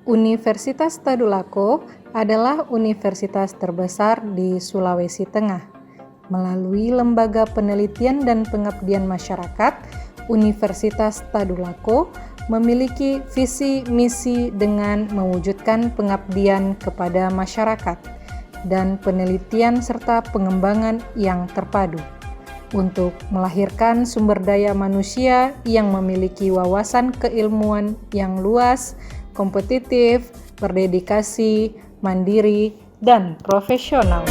Universitas Tadulako adalah universitas terbesar di Sulawesi Tengah. Melalui Lembaga Penelitian dan Pengabdian Masyarakat, Universitas Tadulako memiliki visi misi dengan mewujudkan pengabdian kepada masyarakat dan penelitian serta pengembangan yang terpadu untuk melahirkan sumber daya manusia yang memiliki wawasan keilmuan yang luas, kompetitif, berdedikasi, mandiri, dan profesional.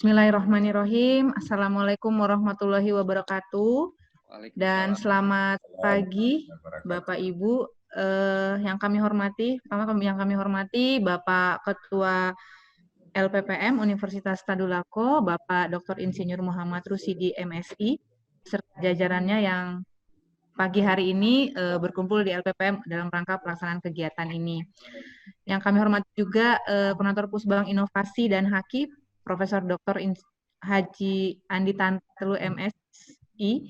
Bismillahirrahmanirrahim. Assalamualaikum warahmatullahi wabarakatuh. Dan selamat pagi Bapak Ibu yang kami hormati. Yang kami hormati Bapak Ketua LPPM Universitas Tadulako, Bapak Dr. Insinyur Muhammad Rusidi MSI, serta jajarannya yang pagi hari ini berkumpul di LPPM dalam rangka pelaksanaan kegiatan ini. Yang kami hormati juga Koordinator Pusbang Inovasi dan Haki, Profesor Dr. Haji Andi Tantelu MSI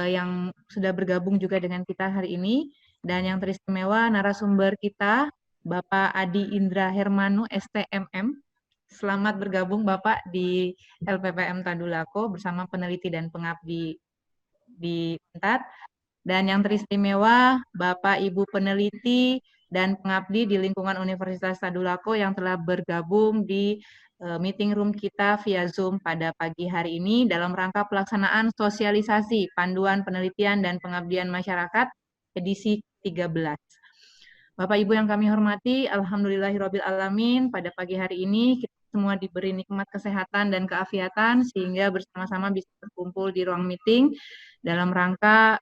yang sudah bergabung juga dengan kita hari ini, dan yang teristimewa narasumber kita Bapak Adi Indra Hermanu STMM. Selamat bergabung Bapak di LPPM Tadulako bersama peneliti dan pengabdi di Untat. Dan yang teristimewa Bapak Ibu peneliti dan pengabdi di lingkungan Universitas Tadulako yang telah bergabung di meeting room kita via Zoom pada pagi hari ini dalam rangka pelaksanaan sosialisasi panduan penelitian dan pengabdian masyarakat edisi 13. Bapak Ibu yang kami hormati, alhamdulillahirrabbilalamin, pada pagi hari ini kita semua diberi nikmat kesehatan dan keafiatan sehingga bersama-sama bisa berkumpul di ruang meeting dalam rangka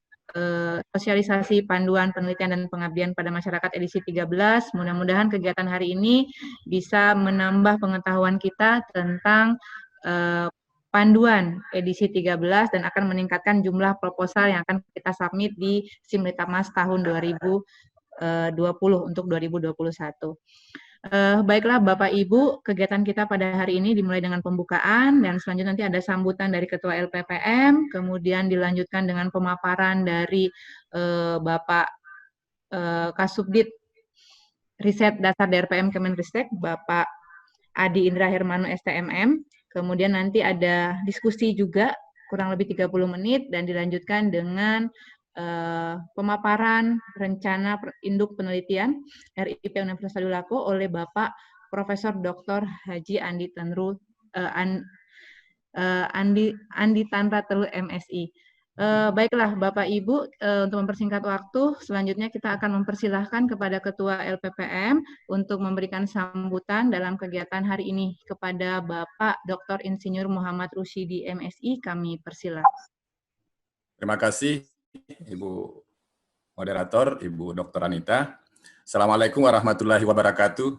sosialisasi panduan penelitian dan pengabdian pada masyarakat edisi 13. Mudah-mudahan kegiatan hari ini bisa menambah pengetahuan kita tentang panduan edisi 13 dan akan meningkatkan jumlah proposal yang akan kita submit di Simlitapmas tahun 2020 untuk 2021. Baiklah Bapak Ibu, kegiatan kita pada hari ini dimulai dengan pembukaan dan selanjutnya nanti ada sambutan dari Ketua LPPM, kemudian dilanjutkan dengan pemaparan dari Bapak Kasubdit Riset Dasar DRPM Kemenristek, Bapak Adi Indra Hermanu STMM, kemudian nanti ada diskusi juga kurang lebih 30 menit dan dilanjutkan dengan pemaparan rencana induk penelitian RIP Universitas Tadulako oleh Bapak Profesor Dr. Haji Andi Tantelu MSI. Baiklah Bapak Ibu, untuk mempersingkat waktu, selanjutnya kita akan mempersilahkan kepada Ketua LPPM untuk memberikan sambutan dalam kegiatan hari ini kepada Bapak Dr. Insinyur Muhammad Rusidi MSI. Kami persilahkan. Terima kasih Ibu Moderator, Ibu Dr. Anita. Assalamualaikum warahmatullahi wabarakatuh.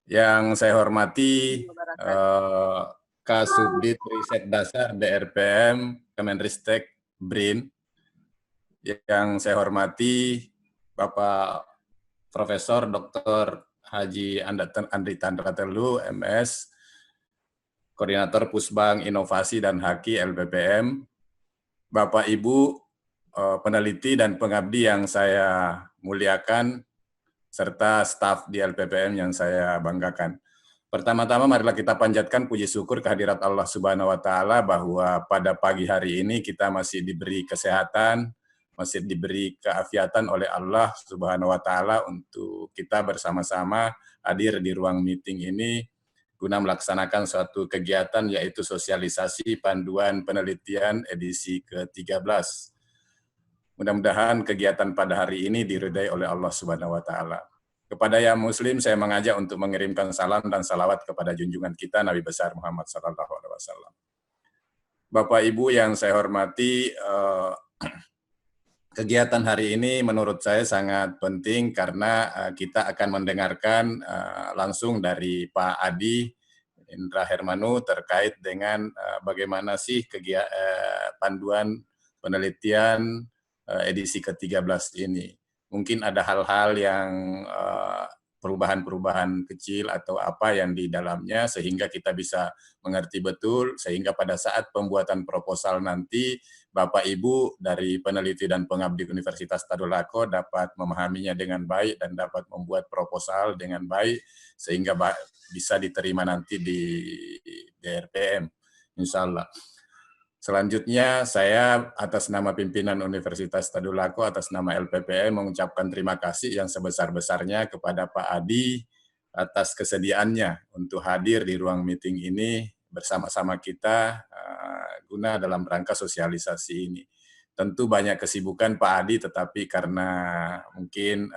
Yang saya hormati Kasubdit Riset Dasar DRPM Kemenristek BRIN. Yang saya hormati Bapak Profesor Dr. Haji Andi Tantelu MS, Koordinator Pusbang Inovasi dan Haki LPPM, Bapak Ibu peneliti dan pengabdi yang saya muliakan, serta staf di LPPM yang saya banggakan. Pertama-tama marilah kita panjatkan puji syukur kehadirat Allah Subhanahu wa Ta'ala bahwa pada pagi hari ini kita masih diberi kesehatan, masih diberi keafiatan oleh Allah Subhanahu wa Ta'ala untuk kita bersama-sama hadir di ruang meeting ini guna melaksanakan suatu kegiatan yaitu sosialisasi panduan penelitian edisi ke-13. Mudah-mudahan kegiatan pada hari ini diridai oleh Allah Subhanahu wa Ta'ala. Kepada yang muslim saya mengajak untuk mengirimkan salam dan salawat kepada junjungan kita Nabi besar Muhammad sallallahu alaihi wasallam. Bapak Ibu yang saya hormati, kegiatan hari ini menurut saya sangat penting karena kita akan mendengarkan langsung dari Pak Adi Indra Hermanu terkait dengan bagaimana sih panduan penelitian edisi ke-13 ini. Mungkin ada hal-hal yang perubahan-perubahan kecil atau apa yang di dalamnya sehingga kita bisa mengerti betul, sehingga pada saat pembuatan proposal nanti Bapak Ibu dari peneliti dan pengabdi Universitas Tadulako dapat memahaminya dengan baik dan dapat membuat proposal dengan baik sehingga bisa diterima nanti di DRPM, insya Allah. Selanjutnya saya atas nama pimpinan Universitas Tadulako, atas nama LPPM mengucapkan terima kasih yang sebesar-besarnya kepada Pak Adi atas kesediaannya untuk hadir di ruang meeting ini bersama-sama kita guna dalam rangka sosialisasi ini. Tentu banyak kesibukan Pak Adi, tetapi karena mungkin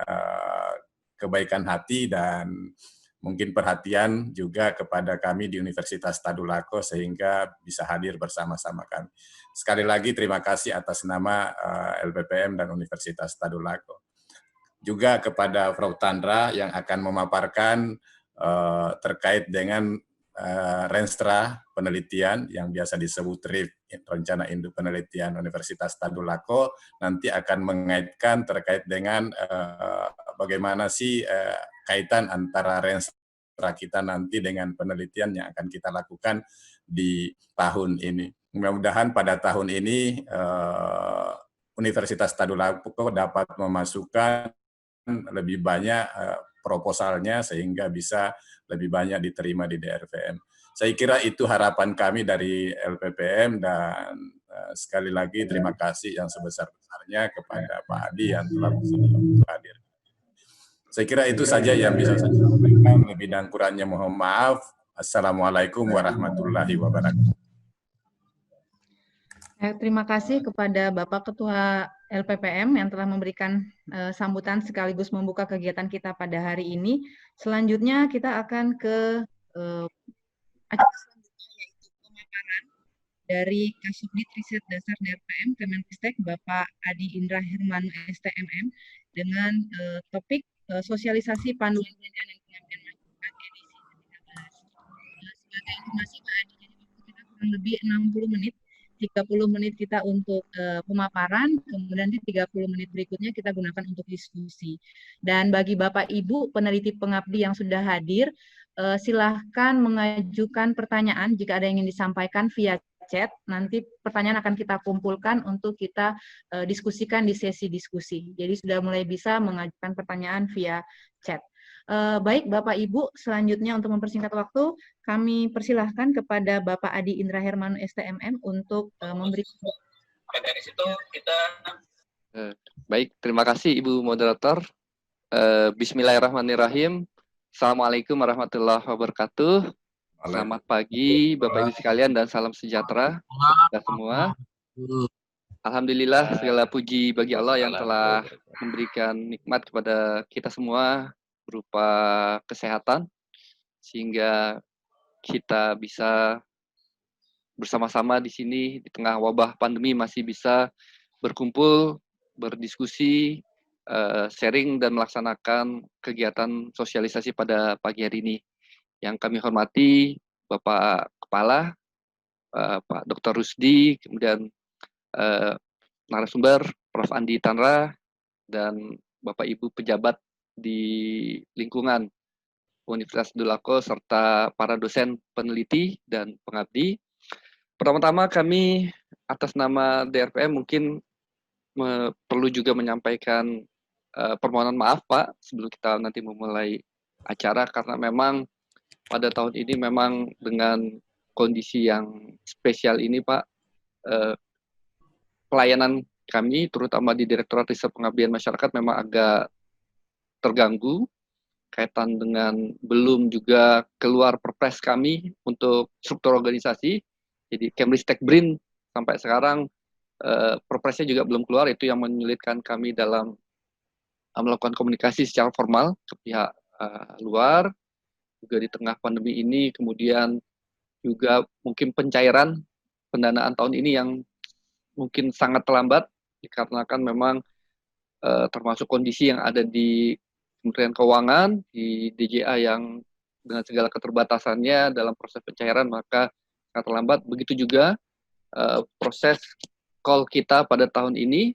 kebaikan hati dan mungkin perhatian juga kepada kami di Universitas Tadulako sehingga bisa hadir bersama-sama kami. Sekali lagi terima kasih atas nama LPPM dan Universitas Tadulako. Juga kepada Prof. Tandra yang akan memaparkan terkait dengan Renstra penelitian yang biasa disebut RIP, Rencana Induk Penelitian Universitas Tadulako, nanti akan mengaitkan terkait dengan bagaimana sih kaitan antara Renstra kita nanti dengan penelitian yang akan kita lakukan di tahun ini. Mudah-mudahan pada tahun ini Universitas Tadulako dapat memasukkan lebih banyak proposalnya sehingga bisa lebih banyak diterima di DRPM. Saya kira itu harapan kami dari LPPM dan sekali lagi terima kasih yang sebesar-besarnya kepada Pak Adi yang telah hadir. Saya kira itu saja yang bisa saya sampaikan. Lebih dan kurangnya mohon maaf. Assalamualaikum warahmatullahi wabarakatuh. Terima kasih kepada Bapak Ketua LPPM yang telah memberikan sambutan sekaligus membuka kegiatan kita pada hari ini. Selanjutnya kita akan ke acara selanjutnya, yaitu pemaparan dari Kasubdit Riset Dasar DRPM Kemenristek Bapak Adi Indra Hermanu STMM dengan topik sosialisasi panduan penelitian dan pengabdian masyarakat edisi ke-13. Sebagai informasi Pak Adi, jadi waktu kita kurang lebih 60 menit. 30 menit kita untuk pemaparan, kemudian di 30 menit berikutnya kita gunakan untuk diskusi. Dan bagi Bapak Ibu peneliti pengabdi yang sudah hadir, silahkan mengajukan pertanyaan jika ada yang ingin disampaikan via chat. Nanti pertanyaan akan kita kumpulkan untuk kita diskusikan di sesi diskusi. Jadi sudah mulai bisa mengajukan pertanyaan via chat. Baik Bapak Ibu, selanjutnya untuk mempersingkat waktu, kami persilahkan kepada Bapak Adi Indra Hermanu STMM untuk memberikan. Dari situ kita. Baik, terima kasih Ibu Moderator. Bismillahirrahmanirrahim. Assalamualaikum warahmatullahi wabarakatuh. Selamat pagi Bapak Ibu sekalian dan salam sejahtera kita semua. Alhamdulillah segala puji bagi Allah yang telah memberikan nikmat kepada kita semua berupa kesehatan sehingga kita bisa bersama-sama di sini di tengah wabah pandemi masih bisa berkumpul, berdiskusi, sharing dan melaksanakan kegiatan sosialisasi pada pagi hari ini. Yang kami hormati Bapak Kepala, Pak Dr. Rusdi, kemudian narasumber Prof. Andi Tandra, dan Bapak Ibu pejabat di lingkungan Universitas Tadulako serta para dosen peneliti dan pengabdi. Pertama-tama kami atas nama DRPM mungkin perlu juga menyampaikan permohonan maaf Pak sebelum kita nanti memulai acara karena memang pada tahun ini memang dengan kondisi yang spesial ini Pak, pelayanan kami terutama di Direktorat Riset Pengabdian Masyarakat memang agak terganggu kaitan dengan belum juga keluar perpres kami untuk struktur organisasi. Jadi Kemristek BRIN sampai sekarang perpresnya juga belum keluar, itu yang menyulitkan kami dalam melakukan komunikasi secara formal ke pihak luar. Juga di tengah pandemi ini kemudian juga mungkin pencairan pendanaan tahun ini yang mungkin sangat terlambat dikarenakan memang termasuk kondisi yang ada di Kementerian Keuangan, di DJA yang dengan segala keterbatasannya dalam proses pencairan maka sangat terlambat. Begitu juga proses call kita pada tahun ini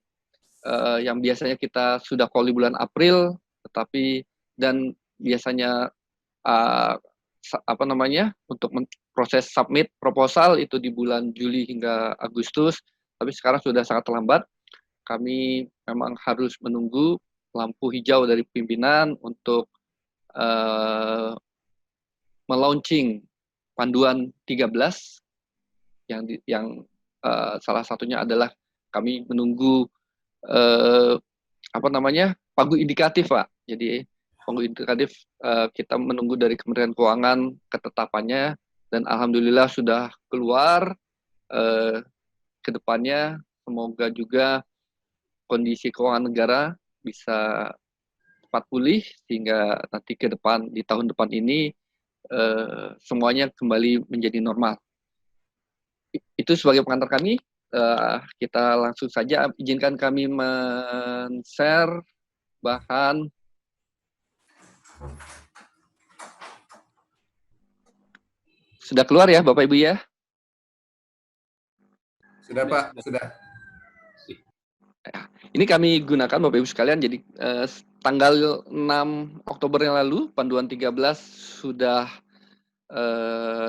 yang biasanya kita sudah call di bulan April, tetapi dan biasanya untuk proses submit proposal itu di bulan Juli hingga Agustus, tapi sekarang sudah sangat terlambat. Kami memang harus menunggu lampu hijau dari pimpinan untuk melaunching panduan 13 yang salah satunya adalah kami menunggu pagu indikatif, Pak. Jadi pagu indikatif kita menunggu dari Kementerian Keuangan ketetapannya dan alhamdulillah sudah keluar. Ke depannya semoga juga kondisi keuangan negara bisa cepat pulih sehingga nanti ke depan di tahun depan ini semuanya kembali menjadi normal. Itu sebagai pengantar kami. Kita langsung saja, izinkan kami men-share bahan. Sudah keluar ya Bapak Ibu ya? Sudah Pak, sudah. Ini kami gunakan Bapak Ibu sekalian, jadi tanggal 6 Oktober yang lalu, panduan 13 sudah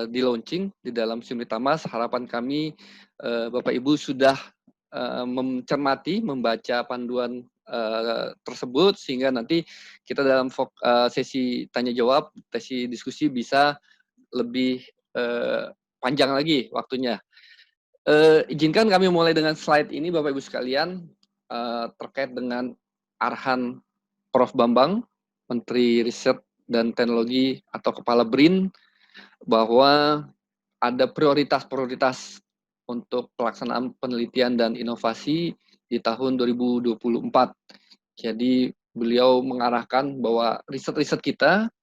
di launching di dalam Simritamas. Harapan kami Bapak Ibu sudah mencermati, membaca panduan tersebut sehingga nanti kita dalam sesi tanya jawab, sesi diskusi bisa lebih panjang lagi waktunya. Izinkan kami mulai dengan slide ini Bapak Ibu sekalian terkait dengan arahan Prof. Bambang, Menteri Riset dan Teknologi atau Kepala BRIN, bahwa ada prioritas-prioritas untuk pelaksanaan penelitian dan inovasi di tahun 2024. Jadi beliau mengarahkan bahwa riset-riset kita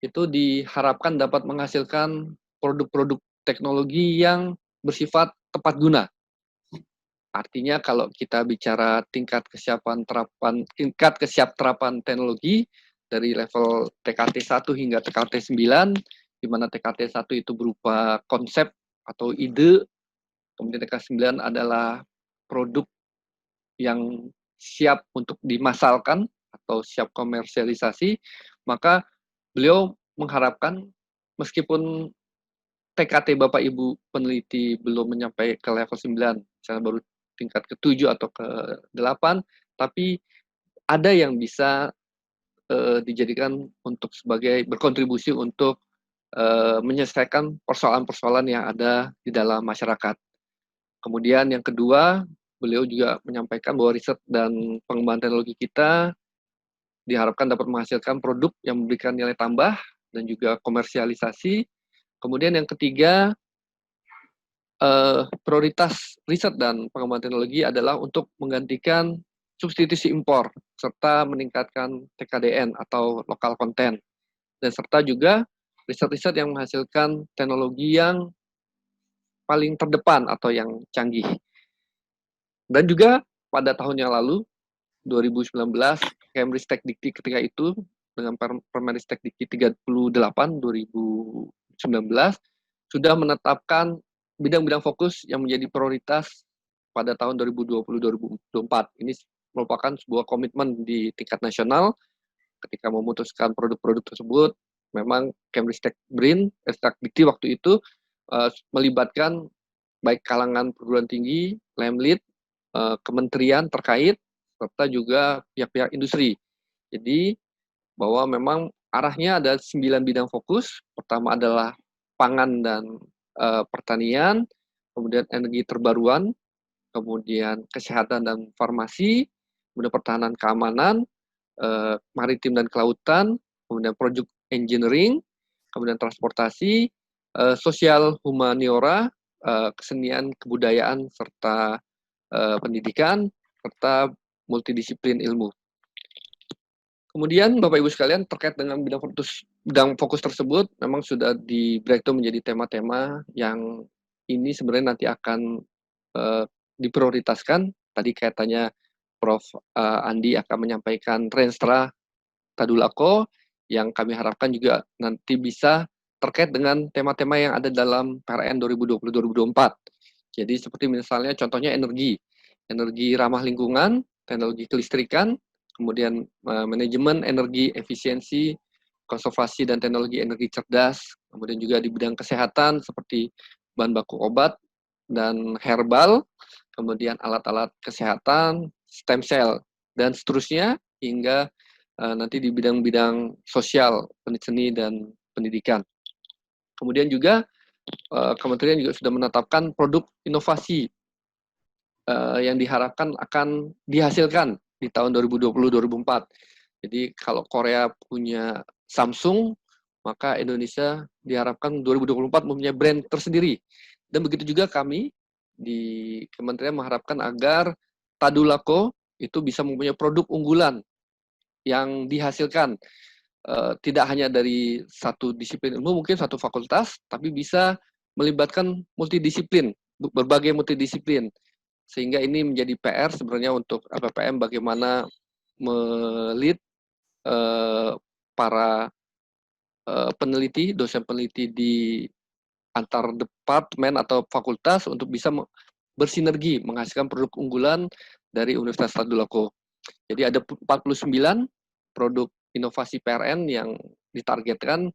itu diharapkan dapat menghasilkan produk-produk teknologi yang bersifat tepat guna. Artinya kalau kita bicara tingkat kesiapan terapan teknologi dari level TKT 1 hingga TKT 9, di mana TKT 1 itu berupa konsep atau ide, kemudian TKT 9 adalah produk yang siap untuk dimasalkan atau siap komersialisasi, maka beliau mengharapkan meskipun TKT Bapak Ibu peneliti belum mencapai ke level 9, misalnya baru tingkat ke-7 atau ke-8, tapi ada yang bisa dijadikan untuk sebagai berkontribusi untuk menyelesaikan persoalan-persoalan yang ada di dalam masyarakat. Kemudian yang kedua, beliau juga menyampaikan bahwa riset dan pengembangan teknologi kita diharapkan dapat menghasilkan produk yang memberikan nilai tambah dan juga komersialisasi. Kemudian yang ketiga, prioritas riset dan pengembangan teknologi adalah untuk menggantikan substitusi impor serta meningkatkan TKDN atau lokal konten, dan serta juga riset-riset yang menghasilkan teknologi yang paling terdepan atau yang canggih. Dan juga pada tahun yang lalu 2019 Kemristek Dikti ketika itu dengan Permendikbud 38 2019 sudah menetapkan bidang-bidang fokus yang menjadi prioritas pada tahun 2020-2024. Ini merupakan sebuah komitmen di tingkat nasional ketika memutuskan produk-produk tersebut. Memang Kemristek BRIN, Dikti waktu itu melibatkan baik kalangan perguruan tinggi, Lemlit, kementerian terkait, serta juga pihak-pihak industri. Jadi bahwa memang arahnya ada 9 bidang fokus. Pertama adalah pangan dan pertanian, kemudian energi terbaruan, kemudian kesehatan dan farmasi, kemudian pertahanan keamanan, maritim dan kelautan, kemudian project engineering, kemudian transportasi, sosial humaniora, kesenian kebudayaan serta pendidikan, serta multidisiplin ilmu. Kemudian Bapak Ibu sekalian terkait dengan bidang fokus tersebut memang sudah di breakdown menjadi tema-tema yang ini sebenarnya nanti akan diprioritaskan. Tadi kaitannya Prof. Andi akan menyampaikan Renstra Tadulako yang kami harapkan juga nanti bisa terkait dengan tema-tema yang ada dalam PRN 2020-2024. Jadi seperti misalnya contohnya energi ramah lingkungan, teknologi kelistrikan, kemudian manajemen energi efisiensi, konservasi dan teknologi energi cerdas, kemudian juga di bidang kesehatan seperti bahan baku obat dan herbal, kemudian alat-alat kesehatan, stem cell, dan seterusnya hingga nanti di bidang-bidang sosial, seni dan pendidikan. Kemudian juga Kementerian juga sudah menetapkan produk inovasi yang diharapkan akan dihasilkan di tahun 2020-2024. Jadi kalau Korea punya Samsung, maka Indonesia diharapkan 2024 mempunyai brand tersendiri. Dan begitu juga kami di Kementerian mengharapkan agar Tadulako itu bisa mempunyai produk unggulan yang dihasilkan tidak hanya dari satu disiplin ilmu, mungkin satu fakultas, tapi bisa melibatkan multidisiplin, berbagai multidisiplin. Sehingga ini menjadi PR sebenarnya untuk APPM bagaimana melit para peneliti, dosen peneliti di antar departemen atau fakultas untuk bisa bersinergi menghasilkan produk unggulan dari Universitas Tadulako. Jadi ada 49 produk inovasi PRN yang ditargetkan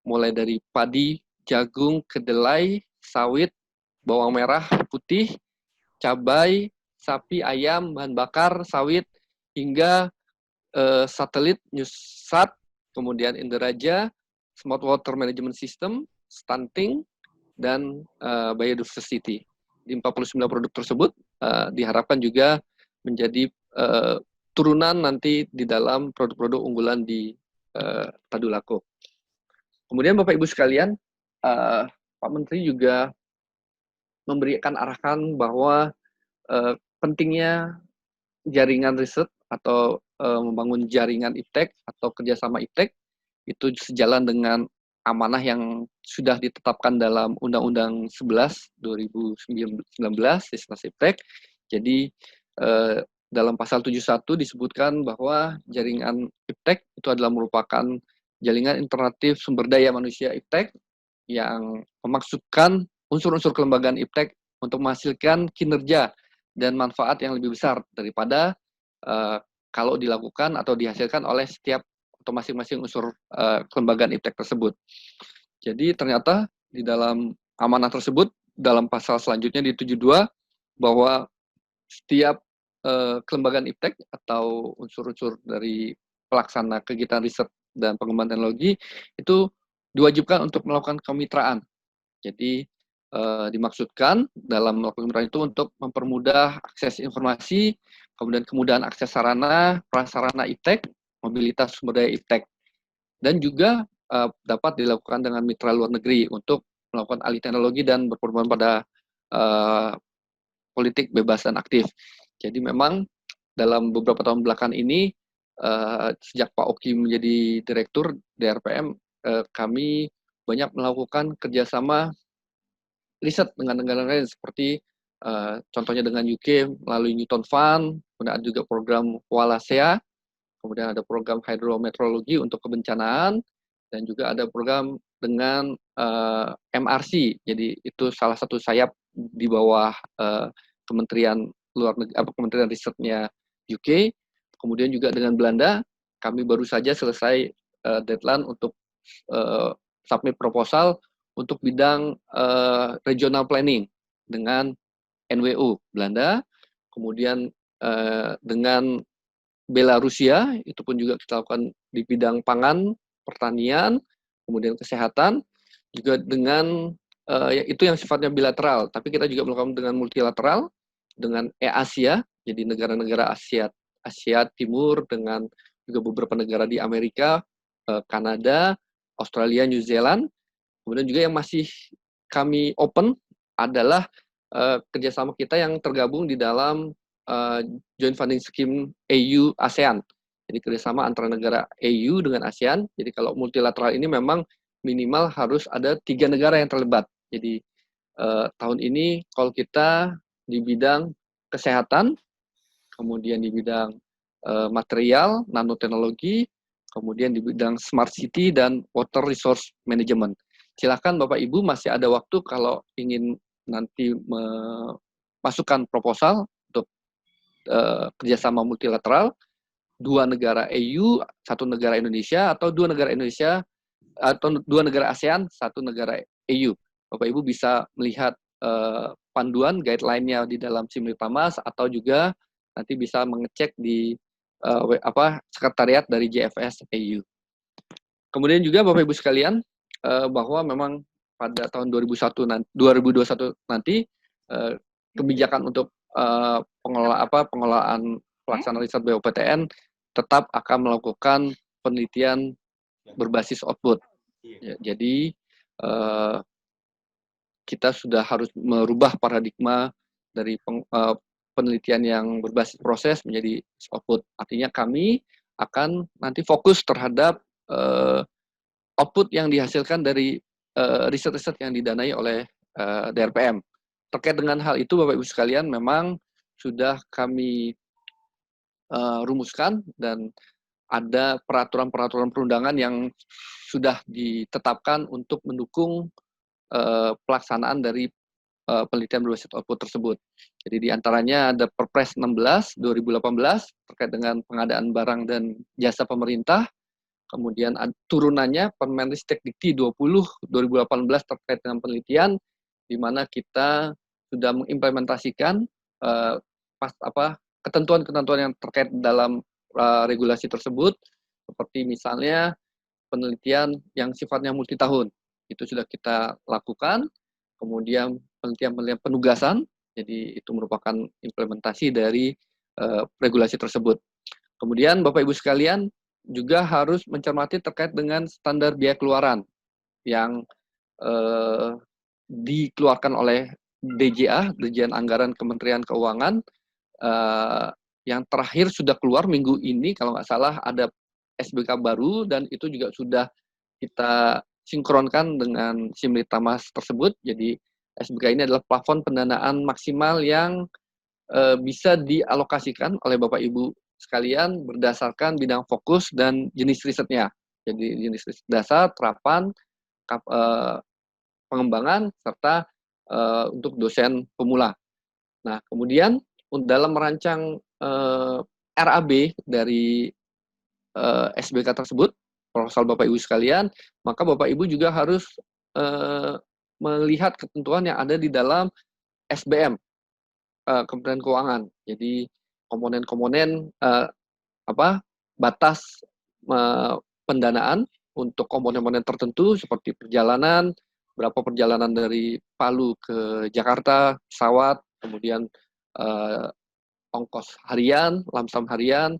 mulai dari padi, jagung, kedelai, sawit, bawang merah, putih, cabai, sapi, ayam, bahan bakar, sawit, hingga satelit, Newsat, kemudian Inderaja, Smart Water Management System, stunting, dan biodiversity. Di 49 produk tersebut diharapkan juga menjadi turunan nanti di dalam produk-produk unggulan di Tadulako. Kemudian Bapak Ibu sekalian, Pak Menteri juga memberikan arahan bahwa pentingnya jaringan riset atau membangun jaringan IPTEK atau kerjasama IPTEK itu sejalan dengan amanah yang sudah ditetapkan dalam Undang-Undang 11 2019 Sisnas IPTEK. Jadi dalam pasal 71 disebutkan bahwa jaringan IPTEK itu adalah merupakan jaringan alternatif sumber daya manusia IPTEK yang memaksudkan unsur-unsur kelembagaan IPTEK untuk menghasilkan kinerja dan manfaat yang lebih besar daripada kalau dilakukan atau dihasilkan oleh setiap atau masing-masing unsur kelembagaan IPTEK tersebut. Jadi ternyata di dalam amanah tersebut, dalam pasal selanjutnya di 72, bahwa setiap kelembagaan IPTEK atau unsur-unsur dari pelaksana kegiatan riset dan pengembangan teknologi itu diwajibkan untuk melakukan kemitraan. Jadi dimaksudkan dalam melakukan kemitraan itu untuk mempermudah akses informasi, kemudian kemudahan akses sarana, prasarana IPTEK, mobilitas sumber daya IPTEK, dan juga dapat dilakukan dengan mitra luar negeri untuk melakukan alih teknologi dan berperan pada politik bebas dan aktif. Jadi memang dalam beberapa tahun belakangan ini, sejak Pak Oki menjadi direktur DRPM, kami banyak melakukan kerjasama riset dengan negara lain seperti contohnya dengan UK melalui Newton Fund, kemudian ada juga program Wallacea, kemudian ada program hidrometeorologi untuk kebencanaan, dan juga ada program dengan MRC. Jadi itu salah satu sayap di bawah Kementerian Luar Negeri, Kementerian Risetnya UK. Kemudian juga dengan Belanda, kami baru saja selesai deadline untuk submit proposal untuk bidang regional planning dengan NWO Belanda, kemudian dengan Belarusia, itu pun juga kita lakukan di bidang pangan, pertanian, kemudian kesehatan, juga dengan itu yang sifatnya bilateral, tapi kita juga melakukan dengan multilateral, dengan Asia, jadi negara-negara Asia Timur, dengan juga beberapa negara di Amerika, Kanada, Australia, New Zealand. Kemudian juga yang masih kami open adalah kerjasama kita yang tergabung di dalam Joint Funding Scheme AU ASEAN. Jadi kerjasama antara negara AU dengan ASEAN. Jadi kalau multilateral ini memang minimal harus ada 3 negara yang terlibat. Jadi tahun ini call kita di bidang kesehatan, kemudian di bidang material, nanoteknologi, kemudian di bidang smart city dan water resource management. Silakan Bapak Ibu masih ada waktu kalau ingin nanti memasukkan proposal untuk kerjasama multilateral, 2 negara EU, 1 negara Indonesia, atau 2 negara Indonesia, atau 2 negara ASEAN, 1 negara EU. Bapak Ibu bisa melihat panduan guideline-nya di dalam Simultamas, atau juga nanti bisa mengecek di sekretariat dari JFS EU. Kemudian juga Bapak Ibu sekalian, bahwa memang pada tahun 2021 nanti kebijakan untuk pengelolaan pelaksanaan riset BOPTN tetap akan melakukan penelitian berbasis output. Ya, jadi kita sudah harus merubah paradigma dari penelitian yang berbasis proses menjadi output. Artinya kami akan nanti fokus terhadap output yang dihasilkan dari riset-riset yang didanai oleh DRPM. Terkait dengan hal itu, Bapak Ibu sekalian, memang sudah kami rumuskan dan ada peraturan-peraturan perundangan yang sudah ditetapkan untuk mendukung pelaksanaan dari penelitian berbasis output tersebut. Jadi di antaranya ada Perpres 16 2018 terkait dengan pengadaan barang dan jasa pemerintah. Kemudian turunannya Permenristek Dikti 20 2018 terkait dengan penelitian, di mana kita sudah mengimplementasikan ketentuan-ketentuan yang terkait dalam regulasi tersebut, seperti misalnya penelitian yang sifatnya multi tahun, itu sudah kita lakukan. Kemudian penelitian penugasan, jadi itu merupakan implementasi dari regulasi tersebut. Kemudian Bapak Ibu sekalian juga harus mencermati terkait dengan standar biaya keluaran yang dikeluarkan oleh DJA, Dirjen Anggaran Kementerian Keuangan, yang terakhir sudah keluar minggu ini, kalau nggak salah ada SBK baru, dan itu juga sudah kita sinkronkan dengan Simultamas tersebut. Jadi SBK ini adalah plafon pendanaan maksimal yang bisa dialokasikan oleh Bapak Ibu sekalian berdasarkan bidang fokus dan jenis risetnya. Jadi jenis riset dasar, terapan, pengembangan, serta untuk dosen pemula. Nah, kemudian dalam merancang RAB dari SBK tersebut, proposal Bapak Ibu sekalian, maka Bapak Ibu juga harus melihat ketentuan yang ada di dalam SBM Kementerian Keuangan. Jadi komponen-komponen batas pendanaan untuk komponen-komponen tertentu seperti perjalanan, berapa perjalanan dari Palu ke Jakarta, pesawat, kemudian ongkos harian, lamsam harian,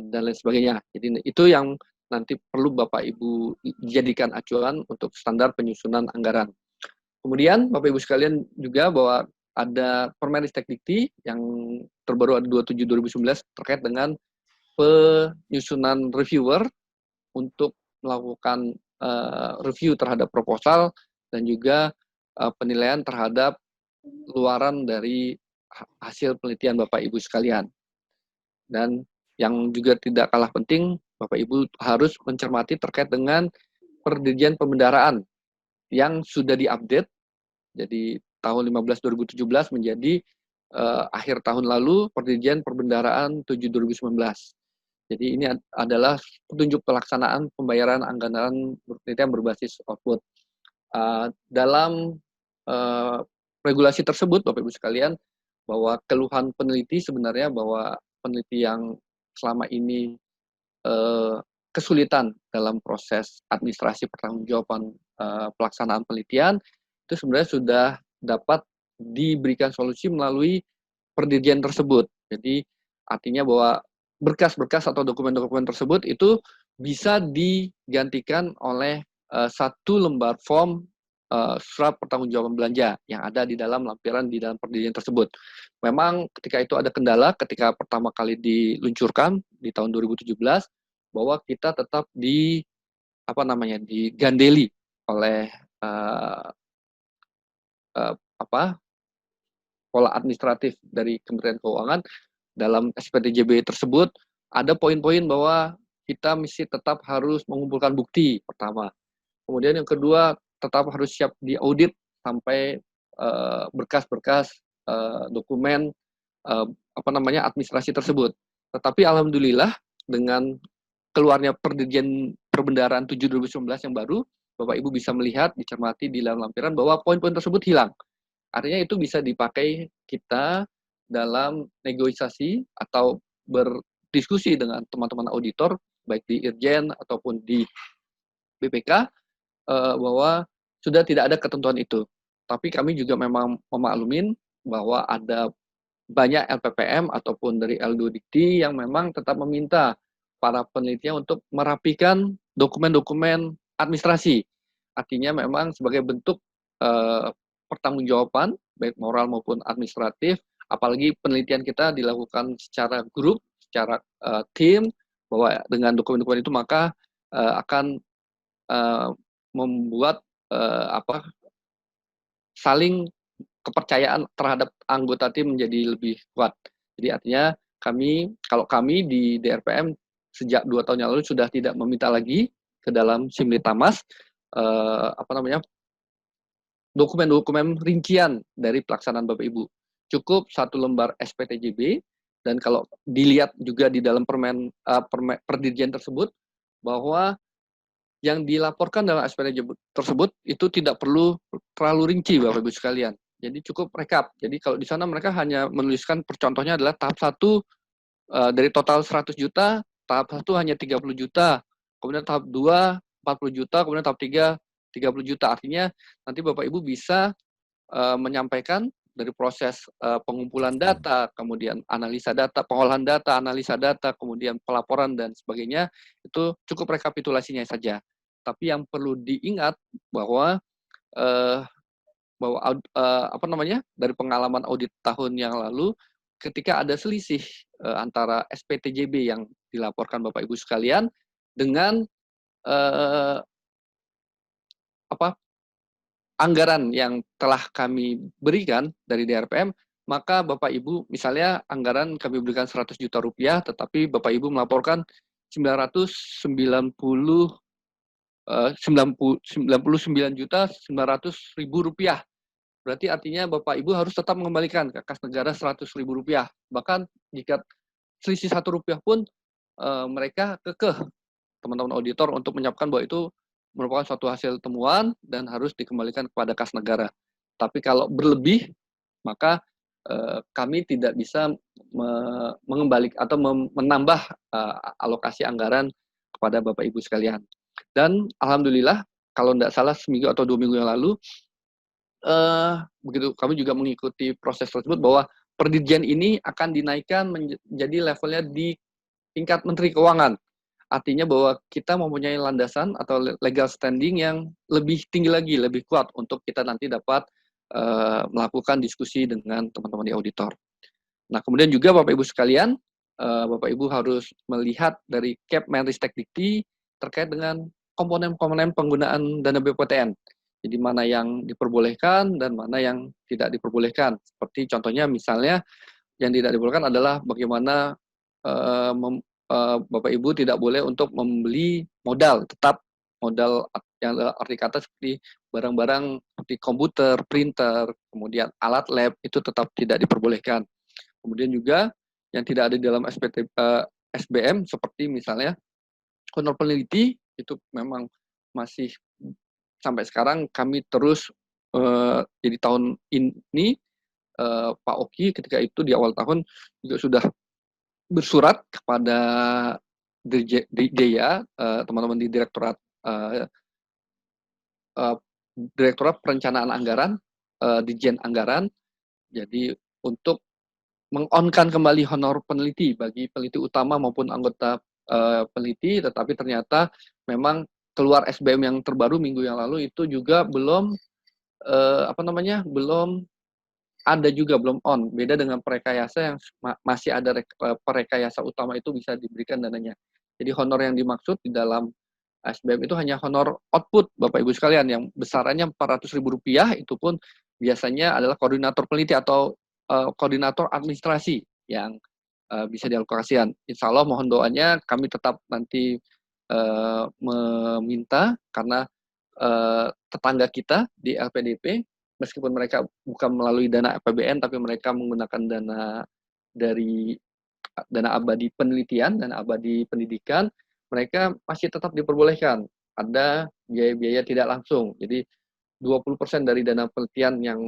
dan lain sebagainya. Jadi itu yang nanti perlu Bapak Ibu jadikan acuan untuk standar penyusunan anggaran. Kemudian Bapak Ibu sekalian juga bahwa ada Permenristek Dikti yang terbaru ada 27 2019 terkait dengan penyusunan reviewer untuk melakukan review terhadap proposal dan juga penilaian terhadap luaran dari hasil penelitian Bapak Ibu sekalian. Dan yang juga tidak kalah penting, Bapak Ibu harus mencermati terkait dengan Perdirjen Pembendaraan yang sudah diupdate. Jadi tahun 15 2017 menjadi akhir tahun lalu Perdirjen Perbendaraan 7 2019. Jadi ini adalah petunjuk pelaksanaan pembayaran anggaran penelitian berbasis output. Dalam regulasi tersebut, Bapak Ibu sekalian, bahwa keluhan peneliti sebenarnya bahwa peneliti yang selama ini kesulitan dalam proses administrasi pertanggungjawaban pelaksanaan penelitian, itu sebenarnya sudah dapat diberikan solusi melalui Perdirjen tersebut. Jadi artinya bahwa berkas-berkas atau dokumen-dokumen tersebut itu bisa digantikan oleh satu lembar form surat pertanggungjawaban belanja yang ada di dalam lampiran di dalam Perdirjen tersebut. Memang ketika itu ada kendala ketika pertama kali diluncurkan di tahun 2017 bahwa kita tetap digandeli oleh pola administratif dari Kementerian Keuangan dalam SPTJB tersebut ada poin-poin bahwa kita mesti tetap harus mengumpulkan bukti pertama. Kemudian yang kedua, tetap harus siap diaudit sampai berkas-berkas dokumen administrasi tersebut. Tetapi alhamdulillah dengan keluarnya Perdirjen Perbendaharaan 7 2019 yang baru, Bapak Ibu bisa melihat, dicermati di dalam lampiran bahwa poin-poin tersebut hilang. Artinya itu bisa dipakai kita dalam negosiasi atau berdiskusi dengan teman-teman auditor, baik di Irjen ataupun di BPK, bahwa sudah tidak ada ketentuan itu. Tapi kami juga memang memaklumin bahwa ada banyak LPPM ataupun dari L2 Dikti yang memang tetap meminta para penelitian untuk merapikan dokumen-dokumen administrasi. Artinya memang sebagai bentuk pertanggungjawaban, baik moral maupun administratif, apalagi penelitian kita dilakukan secara grup, secara tim, bahwa dengan dokumen-dokumen itu maka akan membuat saling kepercayaan terhadap anggota tim menjadi lebih kuat. Jadi artinya kalau kami di DRPM sejak 2 tahun yang lalu sudah tidak meminta lagi ke dalam Simlitamas dokumen-dokumen rincian dari pelaksanaan Bapak Ibu. Cukup 1 lembar SPTJB, dan kalau dilihat juga di dalam perdirjen tersebut bahwa yang dilaporkan dalam SPTJB tersebut itu tidak perlu terlalu rinci Bapak Ibu sekalian. Jadi cukup rekap. Jadi kalau di sana mereka hanya menuliskan percontohnya adalah tahap 1 dari total 100 juta, tahap 1 hanya 30 juta, kemudian tahap 2 40 juta, kemudian tahap 3 30 juta. Artinya nanti Bapak Ibu bisa menyampaikan dari proses pengumpulan data, kemudian analisa data, pengolahan data, analisa data, kemudian pelaporan dan sebagainya, itu cukup rekapitulasinya saja. Tapi yang perlu diingat bahwa dari pengalaman audit tahun yang lalu, ketika ada selisih antara SPTJB yang dilaporkan Bapak Ibu sekalian dengan anggaran yang telah kami berikan dari DRPM, maka Bapak Ibu misalnya anggaran kami berikan 100 juta rupiah, tetapi Bapak Ibu melaporkan 99 juta 900 ribu rupiah. Berarti artinya Bapak Ibu harus tetap mengembalikan ke kas negara 100 ribu rupiah. Bahkan jika selisih 1 rupiah pun mereka kekeh teman-teman auditor untuk menyiapkan bahwa itu merupakan suatu hasil temuan dan harus dikembalikan kepada kas negara. Tapi kalau berlebih, maka kami tidak bisa mengembalikan atau menambah alokasi anggaran kepada Bapak Ibu sekalian. Dan alhamdulillah, kalau tidak salah seminggu atau 2 minggu yang lalu, begitu kami juga mengikuti proses tersebut bahwa perdirjen ini akan dinaikkan menjadi levelnya di tingkat Menteri Keuangan. Artinya bahwa kita mempunyai landasan atau legal standing yang lebih tinggi lagi, lebih kuat untuk kita nanti dapat melakukan diskusi dengan teman-teman di auditor. Nah, kemudian juga Bapak Ibu sekalian, Bapak Ibu harus melihat dari Kepmenristek Dikti terkait dengan komponen-komponen penggunaan dana BPTN. Jadi mana yang diperbolehkan dan mana yang tidak diperbolehkan. Seperti contohnya misalnya yang tidak diperbolehkan adalah bagaimana Bapak Ibu tidak boleh untuk membeli modal, tetap modal yang arti kata seperti barang-barang seperti komputer, printer, kemudian alat lab itu tetap tidak diperbolehkan. Kemudian juga yang tidak ada di dalam SBM seperti misalnya honor peneliti itu memang masih sampai sekarang kami terus jadi tahun ini Pak Oki ketika itu di awal tahun juga sudah bersurat kepada DEA, teman-teman di Direktorat Perencanaan Anggaran, Ditjen Anggaran, jadi untuk meng-on-kan kembali honor peneliti bagi peneliti utama maupun anggota peneliti, tetapi ternyata memang keluar SBM yang terbaru minggu yang lalu itu juga belum belum ada juga, belum on. Beda dengan perekayasa yang masih ada perekayasa utama itu bisa diberikan dananya. Jadi honor yang dimaksud di dalam SBM itu hanya honor output Bapak Ibu sekalian yang besarannya Rp400.000, itu pun biasanya adalah koordinator peneliti atau koordinator administrasi yang bisa dialokasikan. Insya Allah mohon doanya, kami tetap nanti meminta karena tetangga kita di LPDP, meskipun mereka bukan melalui dana APBN, tapi mereka menggunakan dari dana abadi penelitian, dana abadi pendidikan, mereka masih tetap diperbolehkan. Ada biaya-biaya tidak langsung. Jadi 20% dari dana penelitian yang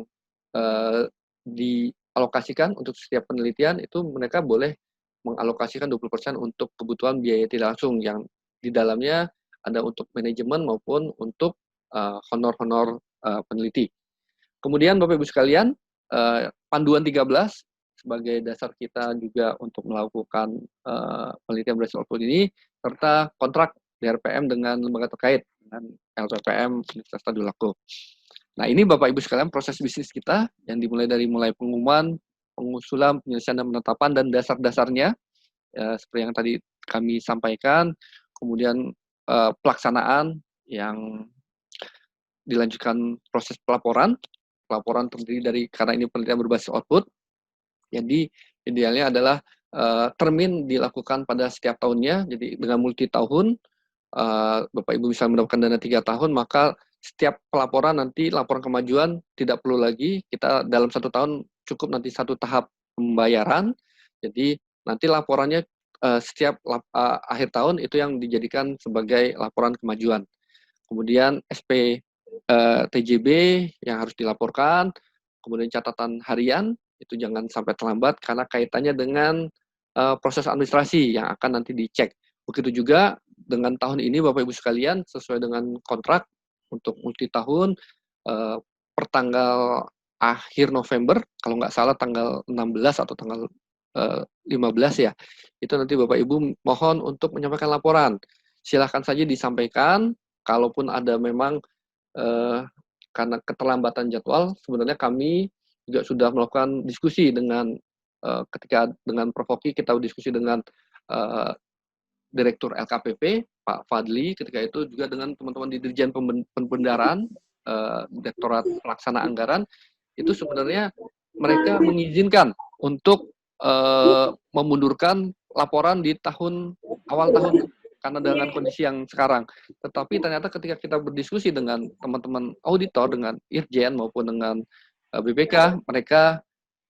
dialokasikan untuk setiap penelitian itu mereka boleh mengalokasikan 20% untuk kebutuhan biaya tidak langsung yang di dalamnya ada untuk manajemen maupun untuk honor-honor peneliti. Kemudian Bapak Ibu sekalian, panduan 13 sebagai dasar kita juga untuk melakukan penelitian berhasil output ini, serta kontrak DRPM dengan lembaga terkait dengan LPPM Universitas Tadulako. Nah, ini Bapak Ibu sekalian proses bisnis kita yang dimulai dari pengumuman, pengusulan, penyelesaian dan penetapan dan dasar-dasarnya seperti yang tadi kami sampaikan, kemudian pelaksanaan yang dilanjutkan proses pelaporan terdiri dari, karena ini penelitian berbasis output, jadi idealnya adalah termin dilakukan pada setiap tahunnya, jadi dengan multi tahun, Bapak Ibu bisa mendapatkan dana 3 tahun, maka setiap pelaporan nanti laporan kemajuan tidak perlu lagi, kita dalam 1 tahun cukup nanti 1 tahap pembayaran, jadi nanti laporannya setiap akhir tahun itu yang dijadikan sebagai laporan kemajuan. Kemudian SP TJB yang harus dilaporkan, kemudian catatan harian, itu jangan sampai terlambat karena kaitannya dengan proses administrasi yang akan nanti dicek. Begitu juga dengan tahun ini Bapak Ibu sekalian, sesuai dengan kontrak untuk multi tahun, per tanggal akhir November, kalau nggak salah tanggal 16 atau tanggal 15 ya, itu nanti Bapak Ibu mohon untuk menyampaikan laporan. Silahkan saja disampaikan, kalaupun ada memang karena keterlambatan jadwal, sebenarnya kami juga sudah melakukan diskusi dengan ketika dengan Prof. Oki, kita diskusi dengan Direktur LKPP, Pak Fadli, ketika itu juga dengan teman-teman di Dirjen Pembendaraan, Direktorat Pelaksana Anggaran, itu sebenarnya mereka mengizinkan untuk memundurkan laporan di awal tahun karena dengan kondisi yang sekarang. Tetapi ternyata ketika kita berdiskusi dengan teman-teman auditor, dengan Irjen maupun dengan BPK, mereka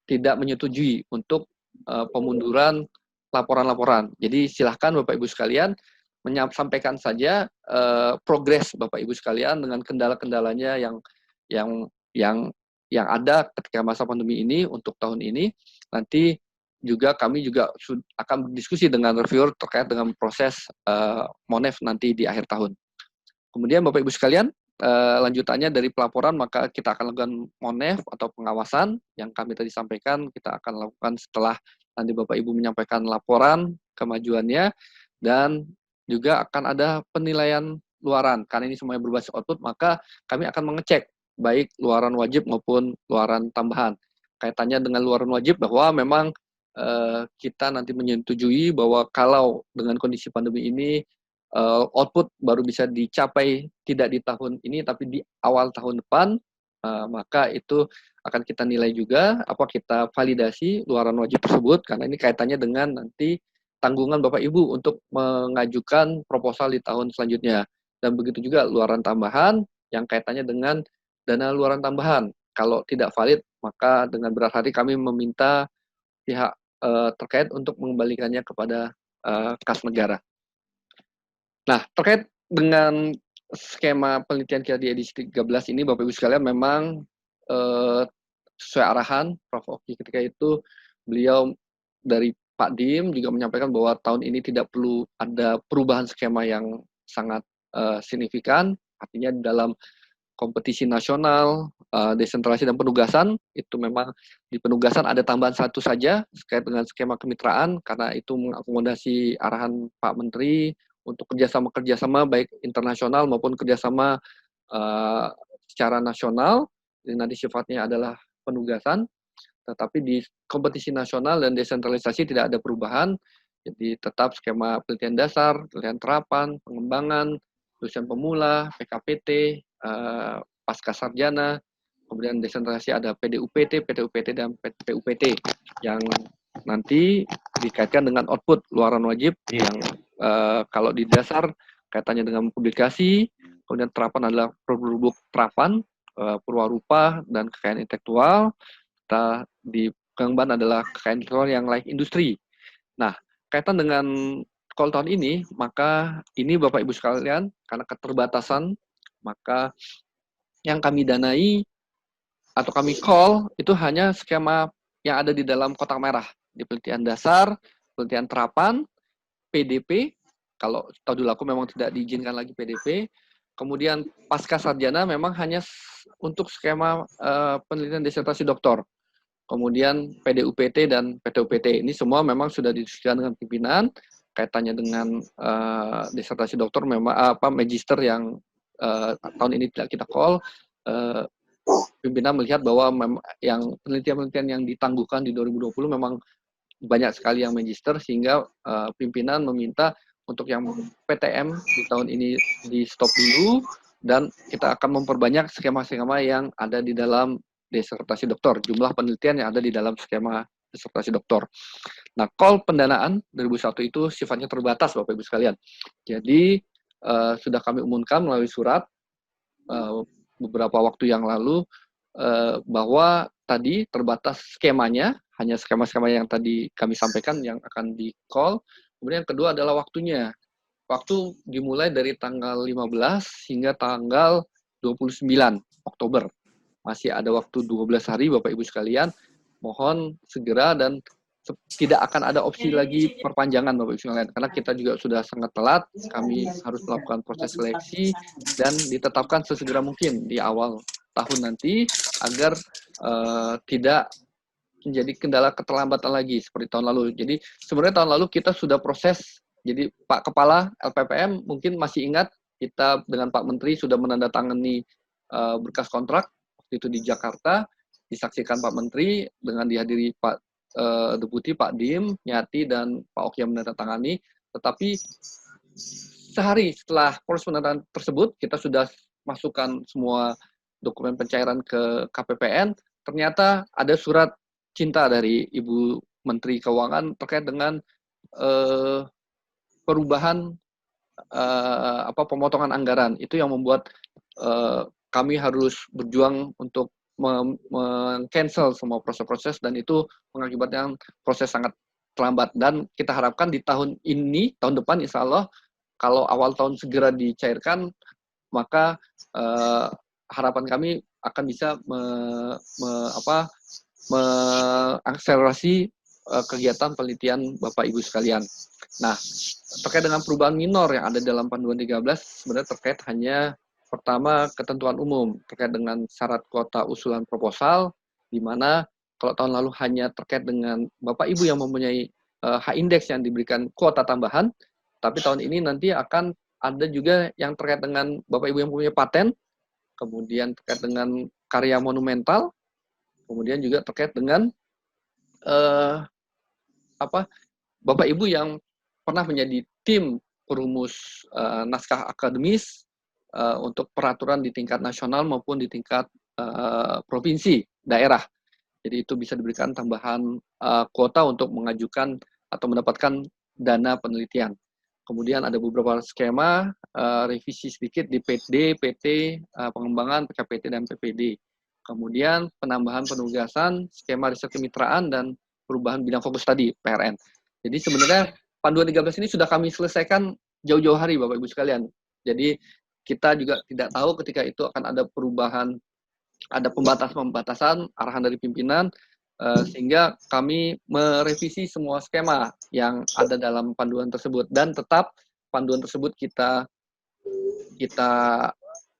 tidak menyetujui untuk pemunduran laporan-laporan. Jadi silahkan Bapak Ibu sekalian menyampaikan saja progres Bapak Ibu sekalian dengan kendala-kendalanya yang ada ketika masa pandemi ini untuk tahun ini. Nanti juga kami juga akan berdiskusi dengan reviewer terkait dengan proses MONEF nanti di akhir tahun. Kemudian Bapak Ibu sekalian, lanjutannya dari pelaporan maka kita akan lakukan MONEF atau pengawasan yang kami tadi sampaikan, kita akan lakukan setelah nanti Bapak Ibu menyampaikan laporan kemajuannya, dan juga akan ada penilaian luaran. Karena ini semuanya berbasis output, maka kami akan mengecek baik luaran wajib maupun luaran tambahan. Kaitannya dengan luaran wajib bahwa memang kita nanti menyetujui bahwa kalau dengan kondisi pandemi ini output baru bisa dicapai tidak di tahun ini tapi di awal tahun depan, maka itu akan kita nilai juga, apa kita validasi luaran wajib tersebut, karena ini kaitannya dengan nanti tanggungan Bapak Ibu untuk mengajukan proposal di tahun selanjutnya. Dan begitu juga luaran tambahan yang kaitannya dengan dana luaran tambahan. Kalau tidak valid, maka dengan berat hati kami meminta pihak terkait untuk mengembalikannya kepada kas negara. Nah, terkait dengan skema penelitian kita di edisi 13 ini, Bapak Ibu sekalian, memang sesuai arahan Prof. Oki ketika itu, beliau dari Pak Dim juga menyampaikan bahwa tahun ini tidak perlu ada perubahan skema yang sangat signifikan, artinya dalam kompetisi nasional, desentralisasi dan penugasan, itu memang di penugasan ada tambahan satu saja terkait dengan skema kemitraan, karena itu mengakomodasi arahan Pak Menteri untuk kerjasama baik internasional maupun kerjasama secara nasional, ini nanti sifatnya adalah penugasan, tetapi di kompetisi nasional dan desentralisasi tidak ada perubahan, jadi tetap skema penelitian dasar, penelitian terapan, pengembangan, dosen pemula, PKPT, pasca sarjana, kemudian desentralisasi ada PDUPT, PTUPT, dan PUPT yang nanti dikaitkan dengan output luaran wajib yang kalau di dasar kaitannya dengan publikasi, kemudian terapan adalah produk terapan, purwarupa, dan kekayaan intelektual. Kita di Pengembang adalah kekayaan intelektual yang layak industri. Nah, kaitan dengan call tahun ini, maka ini Bapak Ibu sekalian, karena keterbatasan, maka yang kami danai atau kami call itu hanya skema yang ada di dalam kotak merah, di penelitian dasar, penelitian terapan, PDP, kalau tahu dulu aku memang tidak diizinkan lagi PDP, kemudian pasca sarjana memang hanya untuk skema penelitian disertasi doktor, kemudian PDUPT dan PTUPT, ini semua memang sudah didiskusikan dengan pimpinan, kaitannya dengan disertasi doktor memang magister yang tahun ini tidak kita call, pimpinan melihat bahwa yang penelitian-penelitian yang ditangguhkan di 2020 memang banyak sekali yang magister, sehingga pimpinan meminta untuk yang PTM di tahun ini di stop dulu, dan kita akan memperbanyak skema-skema yang ada di dalam disertasi doktor, jumlah penelitian yang ada di dalam skema disertasi doktor. Nah, call pendanaan 2001 itu sifatnya terbatas, Bapak Ibu sekalian. Jadi sudah kami umumkan melalui surat beberapa waktu yang lalu bahwa tadi terbatas skemanya, hanya skema-skema yang tadi kami sampaikan yang akan di call. Kemudian yang kedua adalah waktunya. Waktu dimulai dari tanggal 15 hingga tanggal 29 Oktober. Masih ada waktu 12 hari Bapak Ibu sekalian. Mohon segera, dan tidak akan ada opsi lagi perpanjangan Bapak Ibu sekalian, karena kita juga sudah sangat telat. Kami harus melakukan proses seleksi dan ditetapkan sesegera mungkin di awal tahun nanti agar tidak menjadi kendala keterlambatan lagi seperti tahun lalu. Jadi sebenarnya tahun lalu kita sudah proses. Jadi Pak Kepala LPPM mungkin masih ingat, kita dengan Pak Menteri sudah menandatangani berkas kontrak waktu itu di Jakarta, disaksikan Pak Menteri dengan dihadiri Pak Deputi, Pak Dim, Nyati, dan Pak Oki yang menandatangani. Tetapi sehari setelah proses penandatangan tersebut, kita sudah masukkan semua dokumen pencairan ke KPPN, ternyata ada surat cinta dari Ibu Menteri Keuangan terkait dengan perubahan pemotongan anggaran. Itu yang membuat kami harus berjuang untuk cancel semua proses-proses, dan itu mengakibatkan proses sangat terlambat. Dan kita harapkan di tahun ini, tahun depan insya Allah, kalau awal tahun segera dicairkan, maka harapan kami akan bisa mengakselerasi kegiatan penelitian Bapak Ibu sekalian. Nah, terkait dengan perubahan minor yang ada dalam Panduan 13, sebenarnya terkait hanya pertama ketentuan umum terkait dengan syarat kuota usulan proposal, di mana kalau tahun lalu hanya terkait dengan Bapak Ibu yang mempunyai high index yang diberikan kuota tambahan, tapi tahun ini nanti akan ada juga yang terkait dengan Bapak Ibu yang mempunyai paten, kemudian terkait dengan karya monumental, kemudian juga terkait dengan Bapak Ibu yang pernah menjadi tim perumus naskah akademis untuk peraturan di tingkat nasional maupun di tingkat provinsi, daerah. Jadi itu bisa diberikan tambahan kuota untuk mengajukan atau mendapatkan dana penelitian. Kemudian ada beberapa skema revisi sedikit di PD, PT, pengembangan, PKPT, dan PPD. Kemudian penambahan penugasan, skema riset kemitraan, dan perubahan bidang fokus tadi, PRN. Jadi sebenarnya Panduan 13 ini sudah kami selesaikan jauh-jauh hari, Bapak Ibu sekalian. Jadi kita juga tidak tahu ketika itu akan ada perubahan, ada pembatasan arahan dari pimpinan, sehingga kami merevisi semua skema yang ada dalam panduan tersebut, dan tetap panduan tersebut kita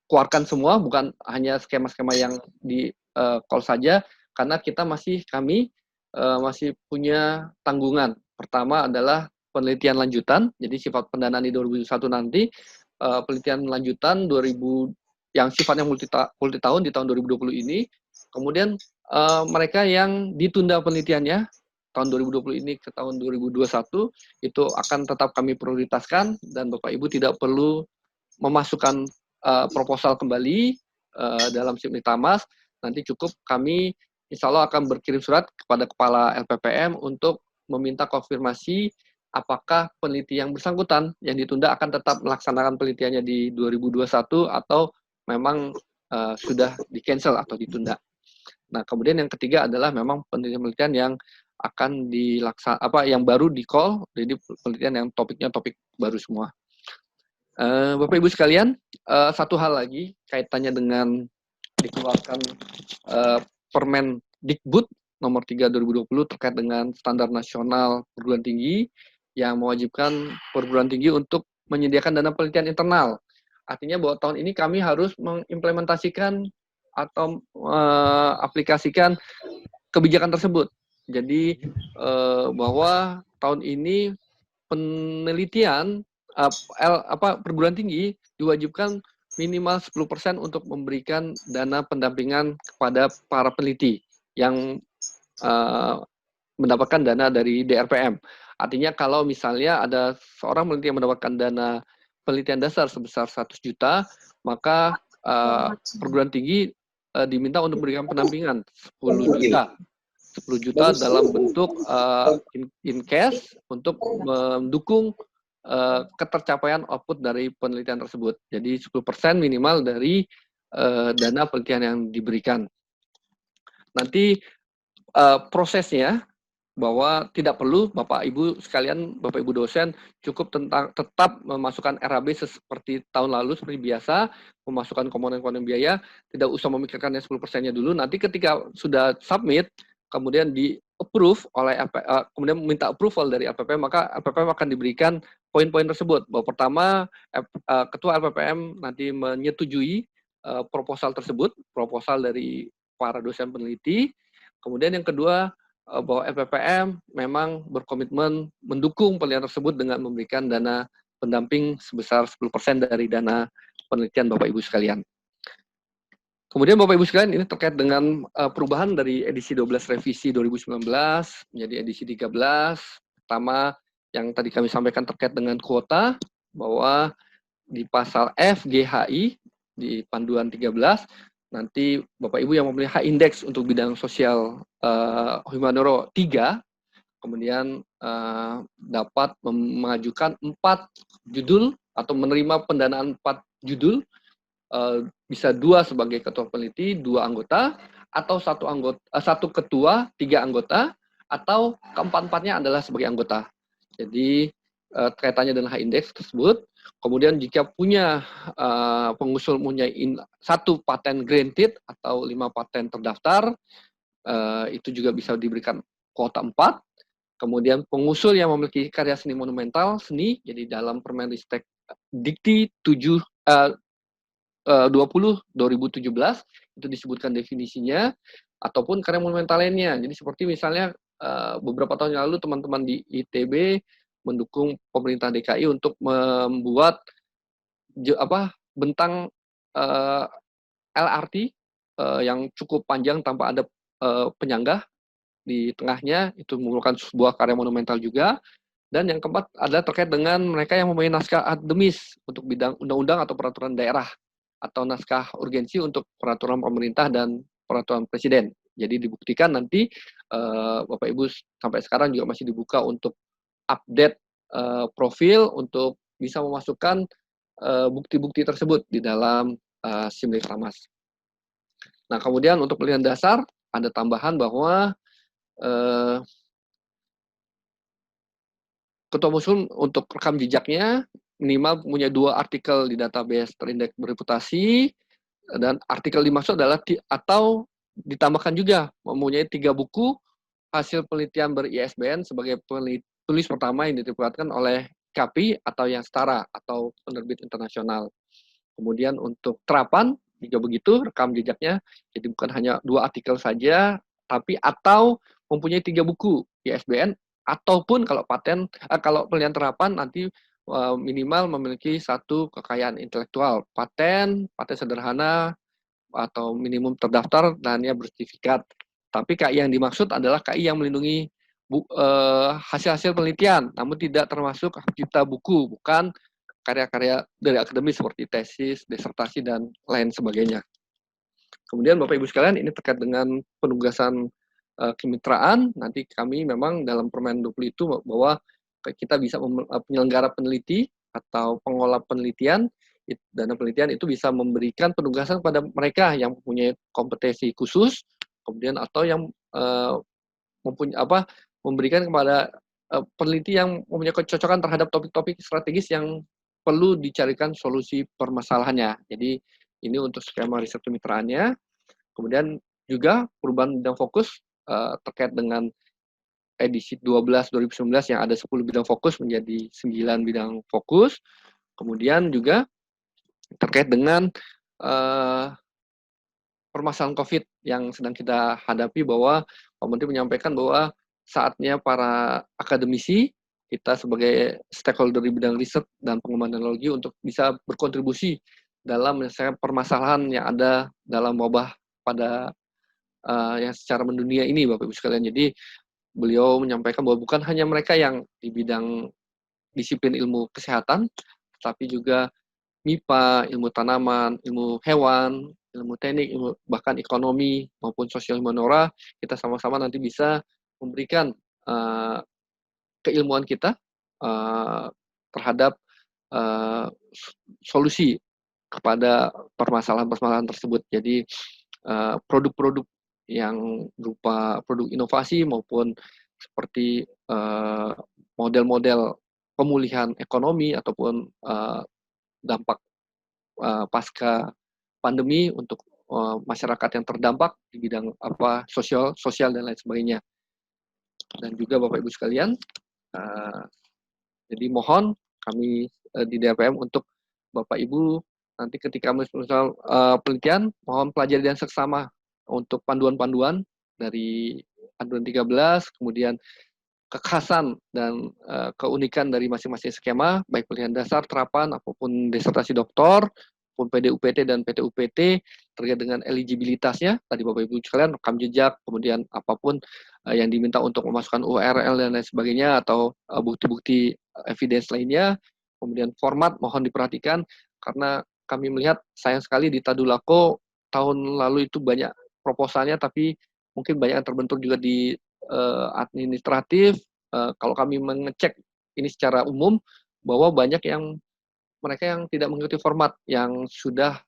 keluarkan semua, bukan hanya skema-skema yang di call saja, karena kami masih punya tanggungan. Pertama adalah penelitian lanjutan, jadi sifat pendanaan di 2001 nanti, penelitian lanjutan 2000 yang sifatnya multi tahun di tahun 2020 ini, kemudian mereka yang ditunda penelitiannya tahun 2020 ini ke tahun 2021 itu akan tetap kami prioritaskan, dan Bapak Ibu tidak perlu memasukkan proposal kembali dalam Simnitamas, nanti cukup kami insya Allah akan berkirim surat kepada Kepala LPPM untuk meminta konfirmasi apakah peneliti yang bersangkutan yang ditunda akan tetap melaksanakan penelitiannya di 2021 atau memang sudah di-cancel atau ditunda. Nah, kemudian yang ketiga adalah memang penelitian yang akan yang baru di-call, jadi penelitian yang topiknya topik baru semua. Bapak Ibu sekalian, satu hal lagi kaitannya dengan dikeluarkan Permendikbud nomor 3 2020 terkait dengan standar nasional perguruan tinggi yang mewajibkan perguruan tinggi untuk menyediakan dana penelitian internal. Artinya bahwa tahun ini kami harus mengimplementasikan atau aplikasikan kebijakan tersebut. Jadi bahwa tahun ini penelitian perguruan tinggi diwajibkan minimal 10% untuk memberikan dana pendampingan kepada para peneliti yang mendapatkan dana dari DRPM. Artinya kalau misalnya ada seorang peneliti yang mendapatkan dana penelitian dasar sebesar 100 juta, maka perguruan tinggi diminta untuk memberikan pendampingan 10 juta. 10 juta dalam bentuk in cash untuk mendukung ketercapaian output dari penelitian tersebut. Jadi 10% minimal dari dana penelitian yang diberikan. Nanti prosesnya bahwa tidak perlu Bapak Ibu sekalian, Bapak Ibu dosen cukup tetap memasukkan RAB seperti tahun lalu seperti biasa, memasukkan komponen-komponen biaya, tidak usah memikirkan yang 10%-nya dulu. Nanti ketika sudah submit, kemudian di-approve oleh kemudian minta approval dari LPPM, maka LPPM akan diberikan poin-poin tersebut. Bahwa pertama, Ketua LPPM nanti menyetujui proposal tersebut, proposal dari para dosen peneliti. Kemudian yang kedua, bahwa LPPM memang berkomitmen mendukung penelitian tersebut dengan memberikan dana pendamping sebesar 10% dari dana penelitian Bapak Ibu sekalian. Kemudian Bapak Ibu sekalian, ini terkait dengan perubahan dari edisi 12 revisi 2019 menjadi edisi 13. Pertama, yang tadi kami sampaikan terkait dengan kuota, bahwa di pasal F, G, HI, di panduan 13, nanti Bapak Ibu yang memiliki H-index untuk bidang sosial Humanero 3, kemudian dapat mengajukan 4 judul atau menerima pendanaan 4 judul, bisa 2 sebagai ketua peneliti, 2 anggota, atau 1 ketua, 3 anggota, atau keempat-empatnya adalah sebagai anggota. Jadi kaitannya dengan H-index tersebut. Kemudian jika punya pengusul punya 1 paten granted atau 5 paten terdaftar, itu juga bisa diberikan kuota 4. Kemudian pengusul yang memiliki karya seni monumental, jadi dalam Permendikbud Dikti 20/2017 itu disebutkan definisinya, ataupun karya monumental lainnya. Jadi seperti misalnya beberapa tahun yang lalu teman-teman di ITB mendukung pemerintah DKI untuk membuat bentang LRT yang cukup panjang tanpa ada penyangga di tengahnya, itu merupakan sebuah karya monumental juga. Dan yang keempat adalah terkait dengan mereka yang mempunyai naskah akademis untuk bidang undang-undang atau peraturan daerah, atau naskah urgensi untuk peraturan pemerintah dan peraturan presiden. Jadi dibuktikan nanti Bapak Ibu sampai sekarang juga masih dibuka untuk update profil untuk bisa memasukkan bukti-bukti tersebut di dalam SIM Litbangmas. Nah, kemudian untuk penelitian dasar ada tambahan bahwa ketua museum untuk rekam jejaknya minimal punya 2 artikel di database terindeks bereputasi, dan artikel dimaksud adalah atau ditambahkan juga mempunyai 3 buku hasil penelitian ber-ISBN sebagai tulis pertama yang diterbitkan oleh KAPI atau yang setara atau penerbit internasional. Kemudian untuk terapan juga begitu, rekam jejaknya jadi bukan hanya 2 artikel saja, tapi atau mempunyai 3 buku ISBN, ataupun kalau kalau penelitian terapan nanti minimal memiliki 1 kekayaan intelektual, paten sederhana atau minimum terdaftar dan ya bersertifikat. Tapi KI yang dimaksud adalah KI yang melindungi hasil-hasil penelitian, namun tidak termasuk hak cipta buku, bukan karya-karya dari akademis seperti tesis, disertasi, dan lain sebagainya. Kemudian Bapak Ibu sekalian, ini terkait dengan penugasan kemitraan. Nanti kami memang dalam Permen 20 itu bahwa kita bisa penyelenggara peneliti atau pengolah penelitian, dana penelitian itu bisa memberikan penugasan kepada mereka yang mempunyai kompetensi khusus, kemudian atau yang memberikan kepada peneliti yang mempunyai kecocokan terhadap topik-topik strategis yang perlu dicarikan solusi permasalahannya. Jadi ini untuk skema riset kemitraannya. Kemudian juga perubahan bidang fokus terkait dengan edisi 12 2019 yang ada 10 bidang fokus menjadi 9 bidang fokus. Kemudian juga terkait dengan permasalahan COVID yang sedang kita hadapi, bahwa Pak Menteri menyampaikan bahwa saatnya para akademisi, kita sebagai stakeholder di bidang riset dan pengembangan teknologi untuk bisa berkontribusi dalam menyelesaikan permasalahan yang ada dalam wabah pada yang secara mendunia ini, Bapak Ibu sekalian. Jadi beliau menyampaikan bahwa bukan hanya mereka yang di bidang disiplin ilmu kesehatan, tapi juga MIPA, ilmu tanaman, ilmu hewan, ilmu teknik, bahkan ekonomi maupun sosial humaniora, kita sama-sama nanti bisa memberikan keilmuan kita terhadap solusi kepada permasalahan-permasalahan tersebut. Jadi produk-produk yang berupa produk inovasi maupun seperti model-model pemulihan ekonomi ataupun dampak pasca pandemi untuk masyarakat yang terdampak di bidang sosial dan lain sebagainya. Dan juga Bapak Ibu sekalian, jadi mohon kami di DRPM untuk Bapak Ibu nanti ketika misal penelitian, mohon pelajari dan seksama untuk panduan-panduan dari panduan 13, kemudian kekhasan dan keunikan dari masing-masing skema, baik pilihan dasar, terapan, apapun disertasi doktor, maupun PDUPT dan PTUPT, terkait dengan eligibilitasnya, tadi Bapak Ibu sekalian, rekam jejak, kemudian apapun yang diminta untuk memasukkan URL dan lain sebagainya, atau bukti-bukti evidence lainnya, kemudian format mohon diperhatikan, karena kami melihat sayang sekali di Tadulako tahun lalu itu banyak proposalnya, tapi mungkin banyak yang terbentur juga di administratif. Kalau kami mengecek ini secara umum, bahwa banyak yang mereka yang tidak mengikuti format yang sudah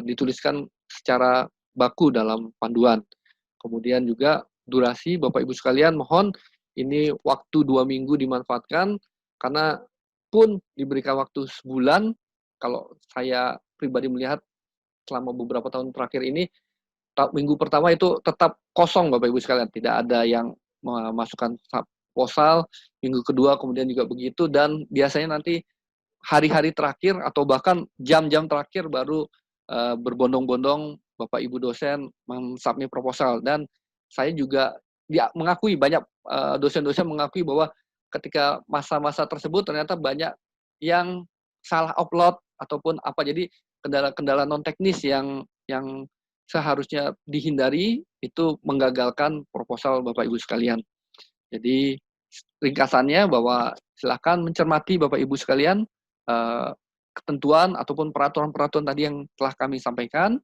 dituliskan secara baku dalam panduan. Kemudian juga durasi, Bapak Ibu sekalian, mohon ini waktu 2 minggu dimanfaatkan, karena pun diberikan waktu sebulan, kalau saya pribadi melihat selama beberapa tahun terakhir ini, minggu pertama itu tetap kosong Bapak Ibu sekalian, tidak ada yang memasukkan proposal, minggu kedua kemudian juga begitu, dan biasanya nanti hari-hari terakhir atau bahkan jam-jam terakhir baru berbondong-bondong Bapak Ibu dosen mensubmit proposal. Dan saya juga mengakui, banyak dosen-dosen mengakui bahwa ketika masa-masa tersebut ternyata banyak yang salah upload ataupun apa, jadi kendala-kendala non teknis yang seharusnya dihindari itu menggagalkan proposal Bapak Ibu sekalian. Jadi ringkasannya bahwa silakan mencermati Bapak Ibu sekalian ketentuan ataupun peraturan-peraturan tadi yang telah kami sampaikan,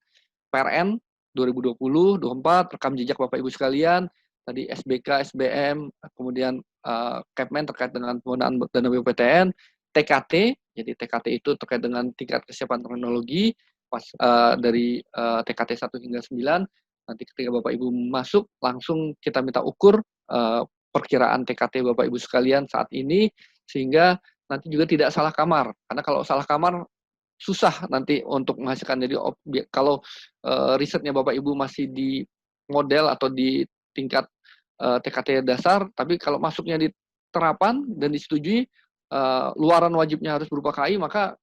PRN 2020-24, rekam jejak Bapak Ibu sekalian, tadi SBK, SBM, kemudian Kepmen terkait dengan penggunaan dana BPTN, TKT, jadi TKT itu terkait dengan tingkat kesiapan teknologi, dari TKT 1 hingga 9, nanti ketika Bapak Ibu masuk, langsung kita minta ukur perkiraan TKT Bapak Ibu sekalian saat ini, sehingga nanti juga tidak salah kamar. Karena kalau salah kamar, susah nanti untuk menghasilkan. Jadi kalau risetnya Bapak Ibu masih di model atau di tingkat TKT dasar, tapi kalau masuknya di terapan dan disetujui, luaran wajibnya harus berupa KI, maka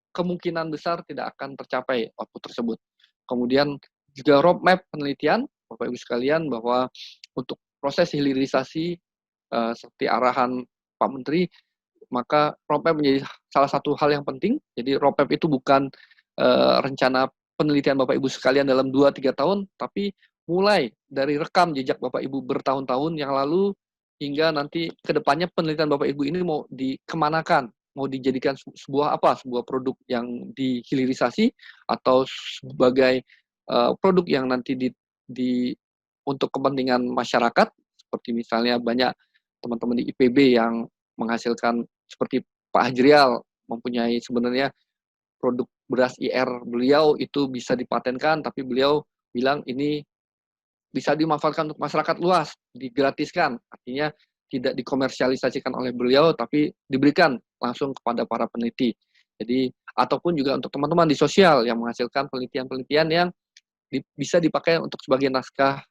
kemungkinan besar tidak akan tercapai output tersebut. Kemudian juga roadmap penelitian, Bapak Ibu sekalian, bahwa untuk proses hilirisasi seperti arahan Pak Menteri, maka roadmap menjadi salah satu hal yang penting. Jadi roadmap itu bukan rencana penelitian Bapak Ibu sekalian dalam 2-3 tahun, tapi mulai dari rekam jejak Bapak Ibu bertahun-tahun yang lalu, hingga nanti ke depannya penelitian Bapak Ibu ini mau dikemanakan, mau dijadikan sebuah produk yang dihilirisasi, atau sebagai produk yang nanti untuk kepentingan masyarakat, seperti misalnya banyak teman-teman di IPB yang menghasilkan seperti Pak Hajrial mempunyai sebenarnya produk beras IR beliau itu bisa dipatenkan, tapi beliau bilang ini bisa dimanfaatkan untuk masyarakat luas, digratiskan, artinya tidak dikomersialisasikan oleh beliau, tapi diberikan langsung kepada para peneliti. Jadi, ataupun juga untuk teman-teman di sosial yang menghasilkan penelitian-penelitian yang bisa dipakai untuk sebagai naskah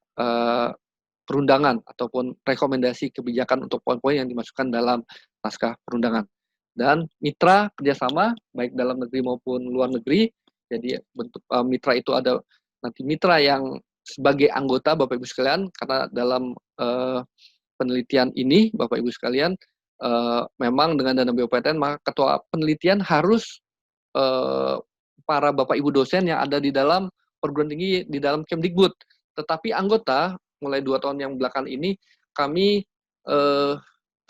perundangan ataupun rekomendasi kebijakan untuk poin-poin yang dimasukkan dalam naskah perundangan. Dan mitra kerjasama baik dalam negeri maupun luar negeri. Jadi bentuk mitra itu ada nanti mitra yang sebagai anggota Bapak Ibu sekalian, karena dalam penelitian ini Bapak Ibu sekalian memang dengan dana BPPT maka ketua penelitian harus para Bapak Ibu dosen yang ada di dalam perguruan tinggi di dalam Kemdikbud. Tetapi anggota mulai 2 tahun yang belakang ini kami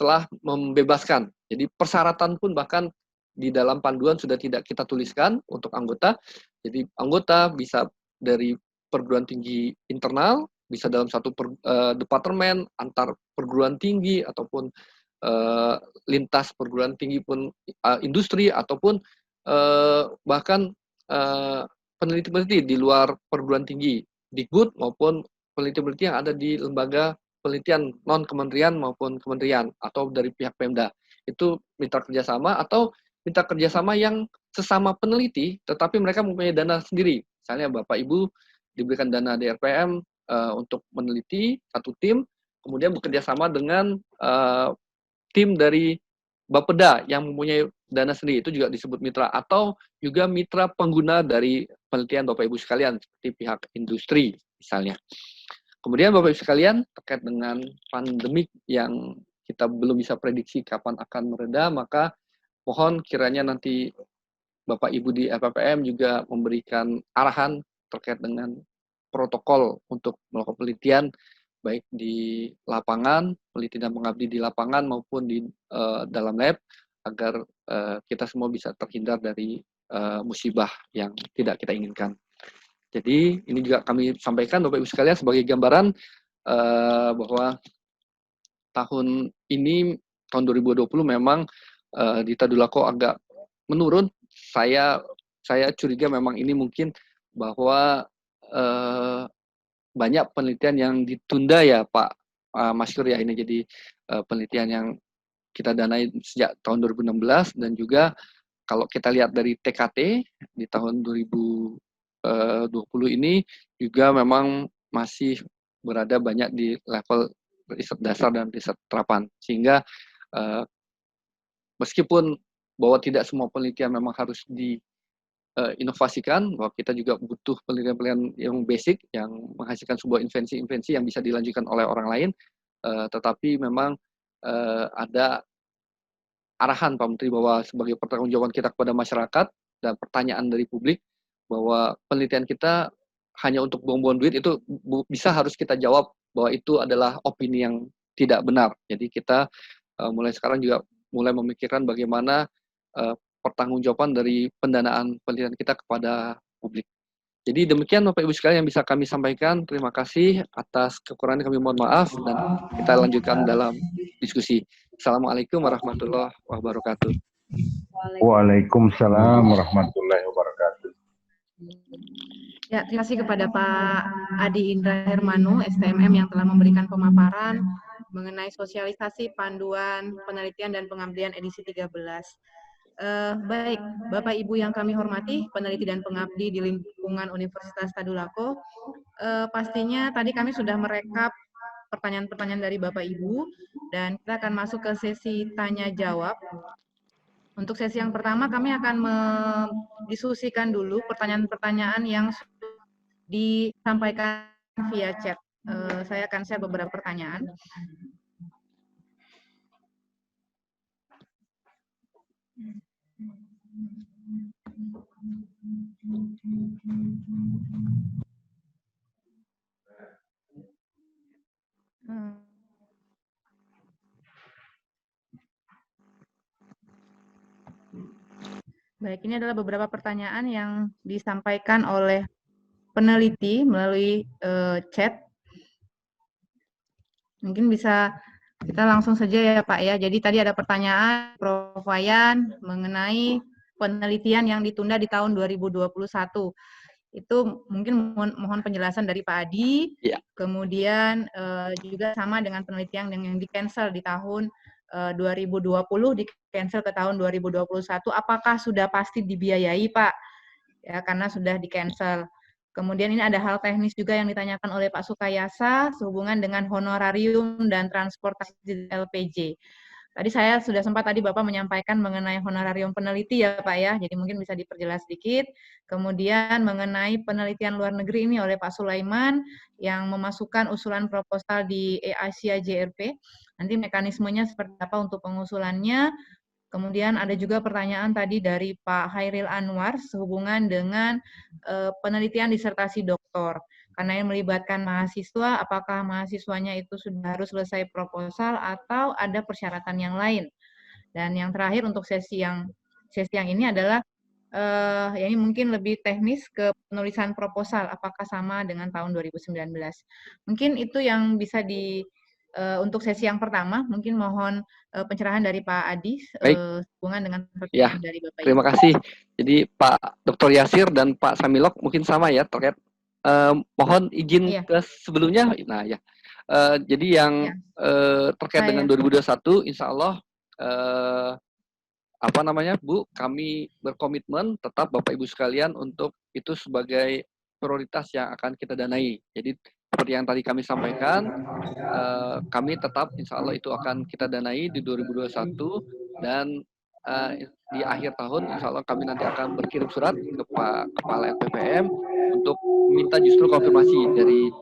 telah membebaskan. Jadi persyaratan pun bahkan di dalam panduan sudah tidak kita tuliskan untuk anggota. Jadi anggota bisa dari perguruan tinggi internal, bisa dalam satu departemen antar perguruan tinggi ataupun lintas perguruan tinggi pun industri ataupun bahkan peneliti-peneliti di luar perguruan tinggi Dikbud maupun peneliti-peneliti yang ada di lembaga penelitian non-kementerian maupun kementerian atau dari pihak Pemda. Itu mitra kerjasama atau mitra kerjasama yang sesama peneliti tetapi mereka mempunyai dana sendiri. Misalnya Bapak Ibu diberikan dana DRPM untuk meneliti satu tim, kemudian bekerja sama dengan tim dari Bapeda yang mempunyai dana sendiri, itu juga disebut mitra, atau juga mitra pengguna dari penelitian Bapak Ibu sekalian seperti pihak industri misalnya. Kemudian Bapak Ibu sekalian terkait dengan pandemik yang kita belum bisa prediksi kapan akan mereda, maka mohon kiranya nanti Bapak Ibu di LPPM juga memberikan arahan terkait dengan protokol untuk melakukan penelitian baik di lapangan, peneliti dan pengabdi di lapangan maupun di dalam lab, agar kita semua bisa terhindar dari musibah yang tidak kita inginkan. Jadi ini juga kami sampaikan Bapak Ibu sekalian sebagai gambaran bahwa tahun ini, tahun 2020 memang di Tadulako agak menurun. Saya curiga memang ini mungkin bahwa banyak penelitian yang ditunda ya Pak Maskur ya, ini jadi penelitian yang kita danai sejak tahun 2016 dan juga kalau kita lihat dari TKT di tahun 2020 ini juga memang masih berada banyak di level riset dasar dan riset terapan, sehingga meskipun bahwa tidak semua penelitian memang harus diinovasikan, bahwa kita juga butuh penelitian-penelitian yang basic, yang menghasilkan sebuah invensi-invensi yang bisa dilanjutkan oleh orang lain, tetapi memang ada arahan Pak Menteri bahwa sebagai pertanggungjawaban kita kepada masyarakat dan pertanyaan dari publik, bahwa penelitian kita hanya untuk buang-buang duit itu bisa harus kita jawab bahwa itu adalah opini yang tidak benar. Jadi kita mulai sekarang juga mulai memikirkan bagaimana pertanggungjawaban dari pendanaan penelitian kita kepada publik. Jadi demikian Bapak Ibu sekalian yang bisa kami sampaikan. Terima kasih atas kekurangan, kami mohon maaf, dan kita lanjutkan dalam diskusi. Assalamualaikum warahmatullahi wabarakatuh. Waalaikumsalam warahmatullahi wabarakatuh. Ya, terima kasih kepada Pak Adi Indra Hermanu, STMM, yang telah memberikan pemaparan mengenai sosialisasi panduan penelitian dan pengabdian edisi 13. Baik, Bapak Ibu yang kami hormati, peneliti dan pengabdi di lingkungan Universitas Tadulako, pastinya tadi kami sudah merekap pertanyaan-pertanyaan dari Bapak Ibu, dan kita akan masuk ke sesi tanya-jawab. Untuk sesi yang pertama, kami akan mendiskusikan dulu pertanyaan-pertanyaan yang disampaikan via chat. Saya akan share beberapa pertanyaan. Baik, ini adalah beberapa pertanyaan yang disampaikan oleh peneliti melalui chat. Mungkin bisa kita langsung saja ya Pak ya. Jadi tadi ada pertanyaan Prof. Wayan mengenai penelitian yang ditunda di tahun 2021. Itu mungkin mohon penjelasan dari Pak Adi. Ya. Kemudian juga sama dengan penelitian yang di-cancel di tahun 2020, di-cancel ke tahun 2021. Apakah sudah pasti dibiayai Pak? Ya, karena sudah di-cancel. Kemudian ini ada hal teknis juga yang ditanyakan oleh Pak Sukayasa sehubungan dengan honorarium dan transportasi LPJ. Tadi saya sudah sempat tadi Bapak menyampaikan mengenai honorarium peneliti ya Pak ya, jadi mungkin bisa diperjelas sedikit. Kemudian mengenai penelitian luar negeri ini oleh Pak Sulaiman yang memasukkan usulan proposal di Asia JRP. Nanti mekanismenya seperti apa untuk pengusulannya. Kemudian ada juga pertanyaan tadi dari Pak Hairil Anwar sehubungan dengan penelitian disertasi doktor. Karena yang melibatkan mahasiswa, apakah mahasiswanya itu sudah harus selesai proposal atau ada persyaratan yang lain. Dan yang terakhir untuk sesi yang ini adalah ya ini mungkin lebih teknis ke penulisan proposal, apakah sama dengan tahun 2019. Mungkin itu yang bisa untuk sesi yang pertama, mungkin mohon pencerahan dari Pak Adi hubungan dengan pertanyaan dari Bapak Ibu. Terima kasih. Jadi Pak Dr. Yasir dan Pak Samilok mungkin sama ya terkait mohon izin ke sebelumnya. Nah ya. Jadi yang terkait dengan 2021 insya Allah Bu, kami berkomitmen tetap Bapak Ibu sekalian untuk itu sebagai prioritas yang akan kita danai. Jadi seperti yang tadi kami sampaikan, kami tetap insya Allah itu akan kita danai di 2021 dan di akhir tahun insya Allah kami nanti akan berkirim surat ke Pak Kepala LPPM untuk minta justru konfirmasi dari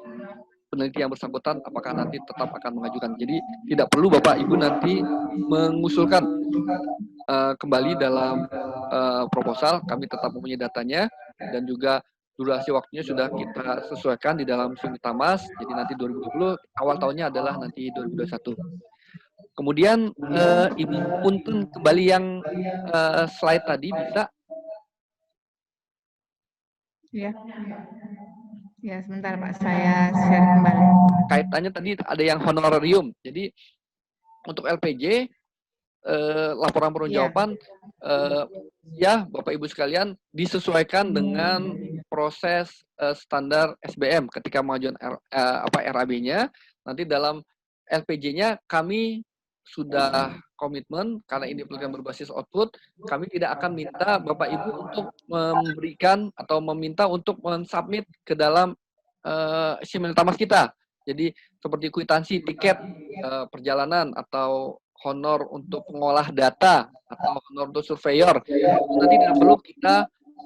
peneliti yang bersangkutan apakah nanti tetap akan mengajukan. Jadi tidak perlu Bapak Ibu nanti mengusulkan kembali dalam proposal, kami tetap mempunyai datanya dan juga durasi waktunya sudah kita sesuaikan di dalam Simultamas. Jadi nanti 2020 awal tahunnya adalah nanti 2021. Kemudian Ibu punten kembali yang slide tadi bisa? Ya. Ya, sebentar Pak, saya share kembali. Kaitannya tadi ada yang honorarium. Jadi untuk LPJ laporan pertanggungjawaban ya Bapak Ibu sekalian disesuaikan dengan proses standar SBM ketika mengajukan RAB-nya. Nanti dalam LPJ-nya kami sudah komitmen karena ini program berbasis output, kami tidak akan minta Bapak Ibu untuk memberikan atau meminta untuk mensubmit ke dalam Simultamas kita. Jadi seperti kwitansi tiket perjalanan atau honor untuk pengolah data atau honor untuk surveyor, nanti tidak perlu kita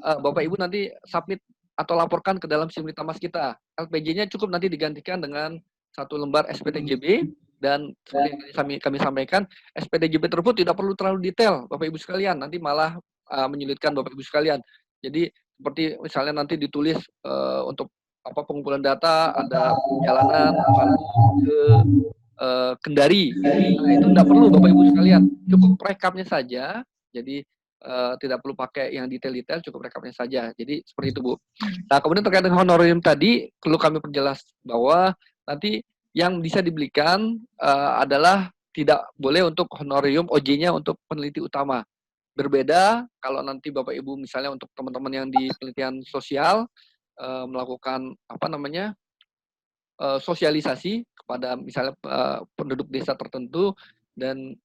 Bapak Ibu nanti submit atau laporkan ke dalam Simultamas kita. LPJ-nya cukup nanti digantikan dengan satu lembar SPTJB dan seperti yang kami sampaikan, SPTJB tersebut tidak perlu terlalu detail Bapak Ibu sekalian, nanti malah menyulitkan Bapak Ibu sekalian. Jadi seperti misalnya nanti ditulis untuk pengumpulan data, ada perjalanan ke Kendari. Nah, itu tidak perlu Bapak Ibu sekalian, cukup rekapnya saja. Jadi tidak perlu pakai yang detail-detail, cukup rekapnya saja. Jadi seperti itu Bu. Nah kemudian terkait dengan honorarium tadi, perlu kami perjelas bahwa nanti yang bisa dibelikan adalah tidak boleh untuk honorarium OJ-nya untuk peneliti utama. Berbeda kalau nanti Bapak Ibu misalnya untuk teman-teman yang di penelitian sosial melakukan sosialisasi kepada misalnya penduduk desa tertentu dan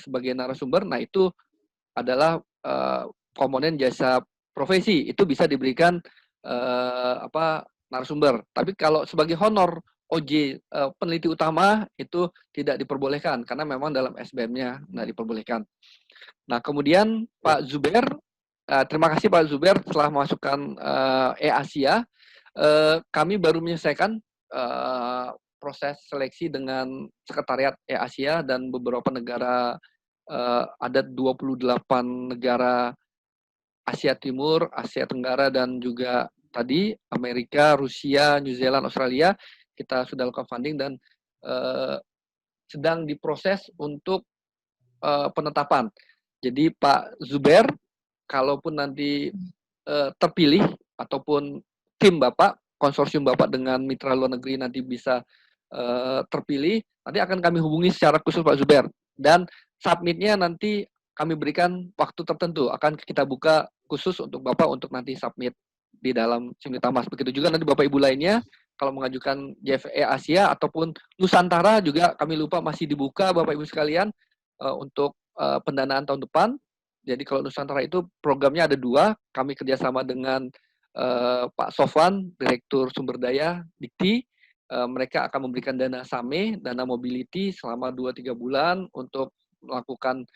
sebagai narasumber, nah itu adalah komponen jasa profesi, itu bisa diberikan narasumber. Tapi kalau sebagai honor OJ peneliti utama itu tidak diperbolehkan karena memang dalam SBM-nya tidak diperbolehkan. Nah kemudian Pak Zuber, terima kasih Pak Zuber telah memasukkan Asia. Kami baru menyelesaikan proses seleksi dengan Sekretariat Asia dan beberapa negara, ada 28 negara Asia Timur, Asia Tenggara, dan juga tadi Amerika, Rusia, New Zealand, Australia, kita sudah lakukan funding dan sedang diproses untuk penetapan. Jadi Pak Zuber, kalaupun nanti terpilih ataupun tim Bapak konsorsium Bapak dengan mitra luar negeri nanti bisa terpilih, nanti akan kami hubungi secara khusus Pak Zuber. Dan submitnya nanti kami berikan waktu tertentu, akan kita buka khusus untuk Bapak untuk nanti submit di dalam Simlitamas. Begitu juga nanti Bapak Ibu lainnya, kalau mengajukan JFE Asia ataupun Nusantara juga kami lupa masih dibuka Bapak Ibu sekalian untuk pendanaan tahun depan. Jadi kalau Nusantara itu programnya ada 2, kami kerjasama dengan Pak Sofwan, Direktur Sumber Daya Dikti. Mereka akan memberikan dana SAME, dana mobility selama 2-3 bulan untuk melakukan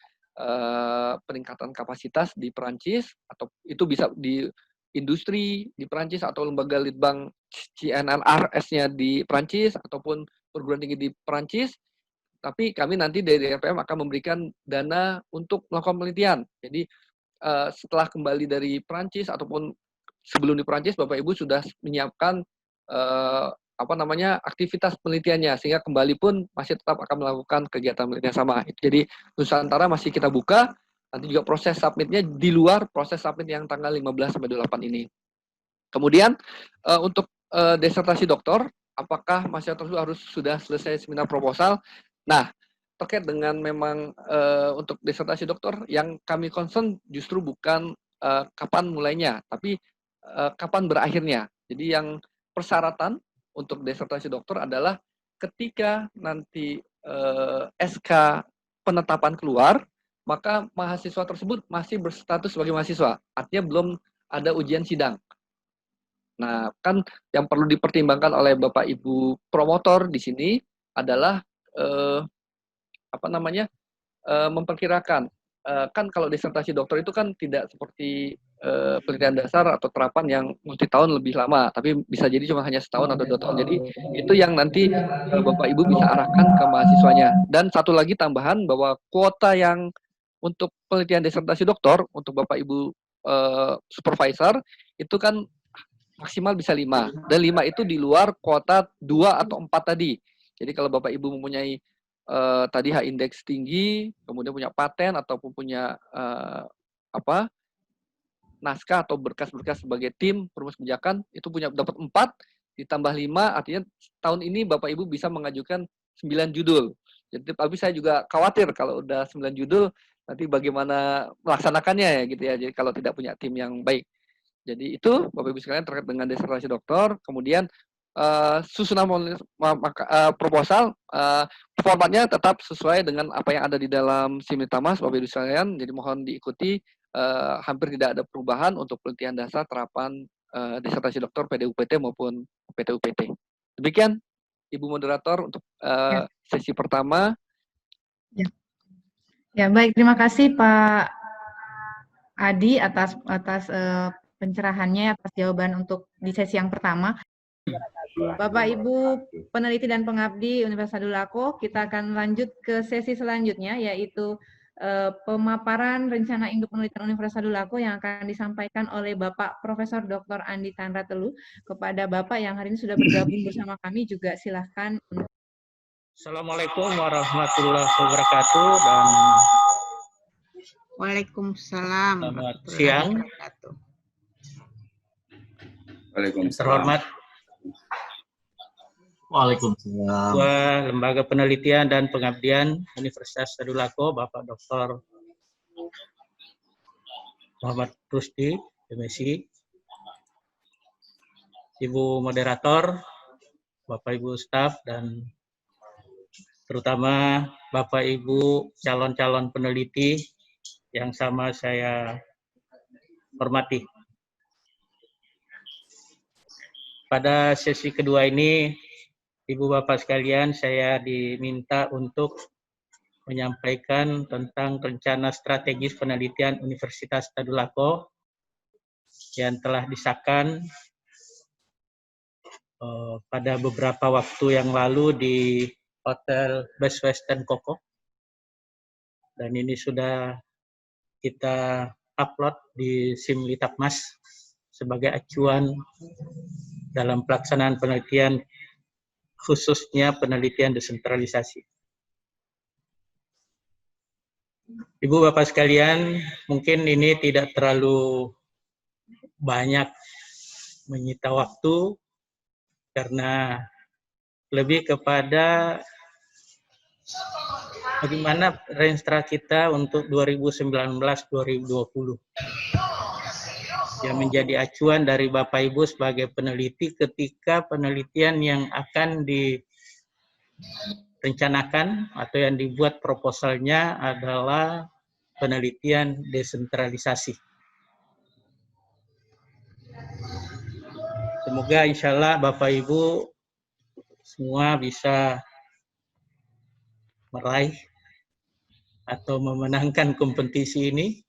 peningkatan kapasitas di Perancis, atau itu bisa di industri di Perancis atau lembaga litbang CNNRS-nya di Perancis ataupun perguruan tinggi di Perancis. Tapi kami nanti dari RPM akan memberikan dana untuk melakukan penelitian. Jadi setelah kembali dari Perancis ataupun sebelum di Perancis, Bapak Ibu sudah menyiapkan aktivitas penelitiannya, sehingga kembali pun masih tetap akan melakukan kegiatan penelitian sama. Jadi Nusantara masih kita buka, nanti juga proses submitnya di luar proses submit yang tanggal 15-28 ini. Kemudian untuk disertasi doktor, apakah mahasiswa tersebut harus sudah selesai seminar proposal? Nah, terkait dengan memang untuk disertasi doktor, yang kami concern justru bukan kapan mulainya, tapi kapan berakhirnya. Jadi yang persyaratan untuk disertasi doktor adalah ketika nanti SK penetapan keluar, maka mahasiswa tersebut masih berstatus sebagai mahasiswa. Artinya belum ada ujian sidang. Nah, kan yang perlu dipertimbangkan oleh Bapak Ibu promotor di sini adalah memperkirakan. Kan kalau disertasi doktor itu kan tidak seperti penelitian dasar atau terapan yang multi tahun lebih lama, tapi bisa jadi cuma hanya setahun atau 2 tahun. Jadi itu yang nanti Bapak Ibu bisa arahkan ke mahasiswanya. Dan satu lagi tambahan bahwa kuota yang untuk penelitian disertasi doktor untuk Bapak Ibu supervisor itu kan maksimal bisa 5. Dan 5 itu di luar kuota 2 atau 4 tadi. Jadi kalau Bapak Ibu mempunyai tadi H-index tinggi, kemudian punya paten ataupun punya naskah atau berkas-berkas sebagai tim perumus kebijakan, itu punya dapat 4 ditambah 5, artinya tahun ini Bapak Ibu bisa mengajukan 9 judul. Jadi tapi saya juga khawatir kalau udah 9 judul nanti bagaimana melaksanakannya ya gitu ya. Jadi kalau tidak punya tim yang baik. Jadi itu Bapak Ibu sekalian terkait dengan disertasi doktor. Kemudian susunan proposal formatnya tetap sesuai dengan apa yang ada di dalam Simlitamas Bapak Ibu sekalian. Jadi mohon diikuti, hampir tidak ada perubahan untuk penelitian dasar terapan disertasi doktor PDUPT maupun PTUPT. Demikian Ibu moderator untuk sesi pertama. Ya, baik, terima kasih Pak Adi atas pencerahannya, atas jawaban untuk di sesi yang pertama. Bapak Ibu peneliti dan pengabdi Universitas Tadulako, kita akan lanjut ke sesi selanjutnya, yaitu pemaparan rencana induk penelitian Universitas Tadulako yang akan disampaikan oleh Bapak Profesor Dr. Andi Tandratelu. Kepada Bapak yang hari ini sudah bergabung bersama kami juga silahkan. Assalamualaikum warahmatullahi wabarakatuh dan Waalaikumsalam. Selamat siang. Waalaikumsalam. Terhormat Waalaikumsalam. Ketua Lembaga Penelitian dan Pengabdian Universitas Tadulako, Bapak Dr. Muhammad Rusdi, MSI, Ibu Moderator, Bapak Ibu staf, dan terutama Bapak Ibu calon-calon peneliti yang sama saya hormati. Pada sesi kedua ini, Ibu Bapak sekalian, saya diminta untuk menyampaikan tentang rencana strategis penelitian Universitas Tadulako yang telah disahkan pada beberapa waktu yang lalu di Hotel Best Western Koko. Dan ini sudah kita upload di Simlitamas sebagai acuan dalam pelaksanaan penelitian, khususnya penelitian desentralisasi. Ibu Bapak sekalian, mungkin ini tidak terlalu banyak menyita waktu, karena lebih kepada bagaimana renstra kita untuk 2019-2020 yang menjadi acuan dari Bapak Ibu sebagai peneliti ketika penelitian yang akan direncanakan atau yang dibuat proposalnya adalah penelitian desentralisasi. Semoga insya Allah Bapak Ibu semua bisa meraih atau memenangkan kompetisi ini.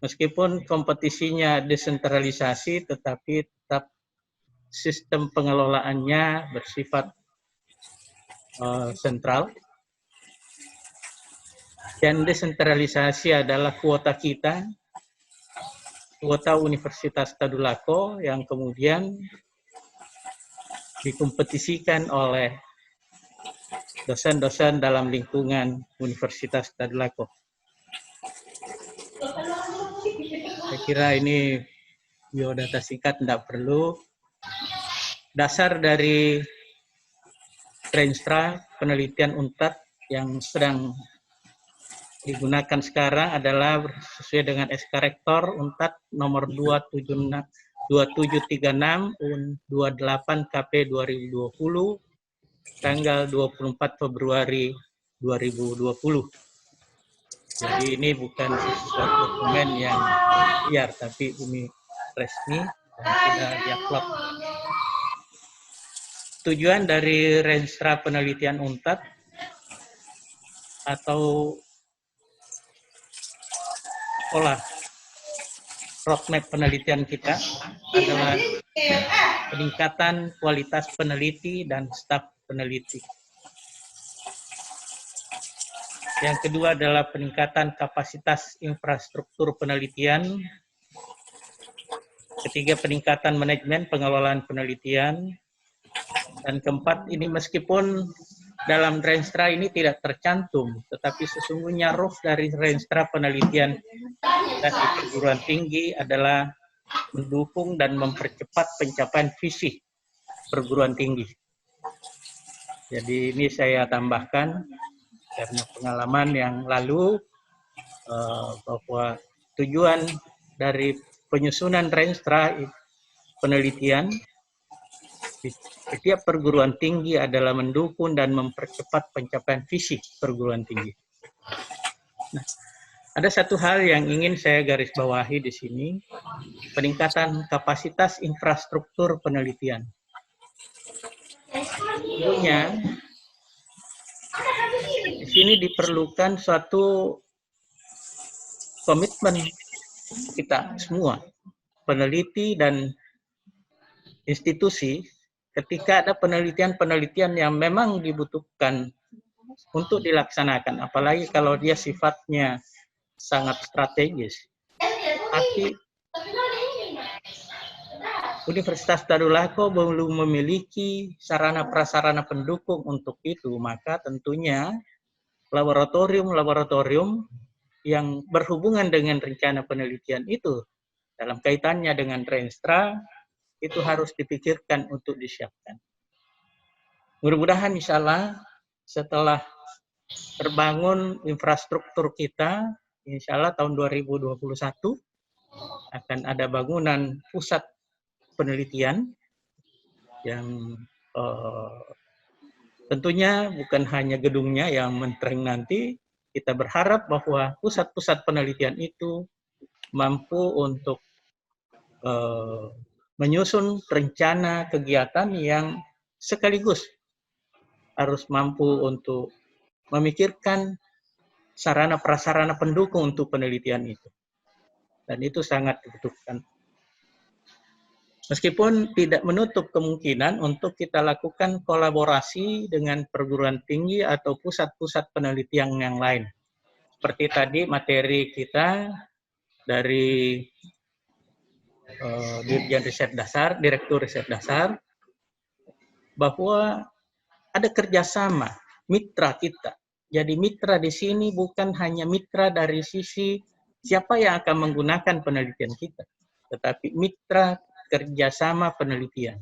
Meskipun kompetisinya desentralisasi, tetapi tetap sistem pengelolaannya bersifat sentral. Dan desentralisasi adalah kuota kita, kuota Universitas Tadulako yang kemudian dikompetisikan oleh dosen-dosen dalam lingkungan Universitas Tadulako. Saya kira ini biodata singkat tidak perlu. Dasar dari Renstra penelitian UNTAD yang sedang digunakan sekarang adalah sesuai dengan SK Rektor UNTAD nomor 2736/28 KP 2020 tanggal 24 Februari 2020. Jadi ini bukan sesuatu dokumen yang liar, tapi ini resmi dan sudah diupload. Tujuan dari Renstra penelitian UNTAD atau pola roadmap penelitian kita adalah peningkatan kualitas peneliti dan staf peneliti. Yang kedua adalah peningkatan kapasitas infrastruktur penelitian. Ketiga, peningkatan manajemen pengelolaan penelitian. Dan keempat, ini meskipun dalam Renstra ini tidak tercantum, tetapi sesungguhnya ruh dari Renstra penelitian dan perguruan tinggi adalah mendukung dan mempercepat pencapaian visi perguruan tinggi. Jadi ini saya tambahkan karena pengalaman yang lalu bahwa tujuan dari penyusunan Renstra penelitian di setiap perguruan tinggi adalah mendukung dan mempercepat pencapaian visi perguruan tinggi. Nah, ada satu hal yang ingin saya garis bawahi di sini, peningkatan kapasitas infrastruktur penelitian. Tentunya di sini diperlukan suatu komitmen kita semua, peneliti dan institusi, ketika ada penelitian-penelitian yang memang dibutuhkan untuk dilaksanakan, apalagi kalau dia sifatnya sangat strategis. Tapi Universitas Tadulako belum memiliki sarana-prasarana pendukung untuk itu, maka tentunya laboratorium-laboratorium yang berhubungan dengan rencana penelitian itu dalam kaitannya dengan Renstra itu harus dipikirkan untuk disiapkan. Mudah-mudahan insya Allah setelah terbangun infrastruktur kita, insya Allah tahun 2021 akan ada bangunan pusat penelitian yang tentunya bukan hanya gedungnya yang mentereng nanti. Kita berharap bahwa pusat-pusat penelitian itu mampu untuk menyusun rencana kegiatan yang sekaligus harus mampu untuk memikirkan sarana prasarana pendukung untuk penelitian itu. Dan itu sangat dibutuhkan. Meskipun tidak menutup kemungkinan untuk kita lakukan kolaborasi dengan perguruan tinggi atau pusat-pusat penelitian yang lain. Seperti tadi materi kita dari Dirjen Riset Dasar, Direktur Riset Dasar, bahwa ada kerjasama mitra kita. Jadi mitra di sini bukan hanya mitra dari sisi siapa yang akan menggunakan penelitian kita, tetapi mitra kerjasama penelitian.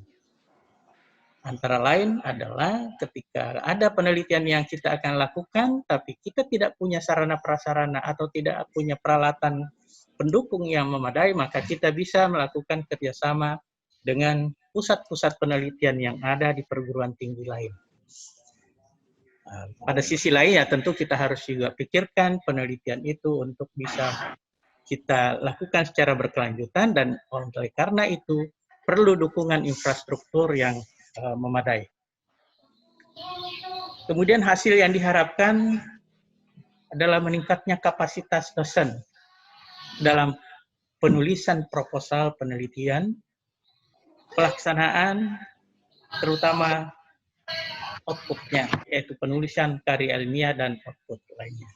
Antara lain adalah ketika ada penelitian yang kita akan lakukan, tapi kita tidak punya sarana prasarana atau tidak punya peralatan pendukung yang memadai, maka kita bisa melakukan kerjasama dengan pusat-pusat penelitian yang ada di perguruan tinggi lain. Pada sisi lain ya tentu kita harus juga pikirkan penelitian itu untuk bisa kita lakukan secara berkelanjutan, dan oleh karena itu perlu dukungan infrastruktur yang memadai. Kemudian hasil yang diharapkan adalah meningkatnya kapasitas dosen dalam penulisan proposal penelitian, pelaksanaan, terutama output-nya, yaitu penulisan karya ilmiah dan output lainnya.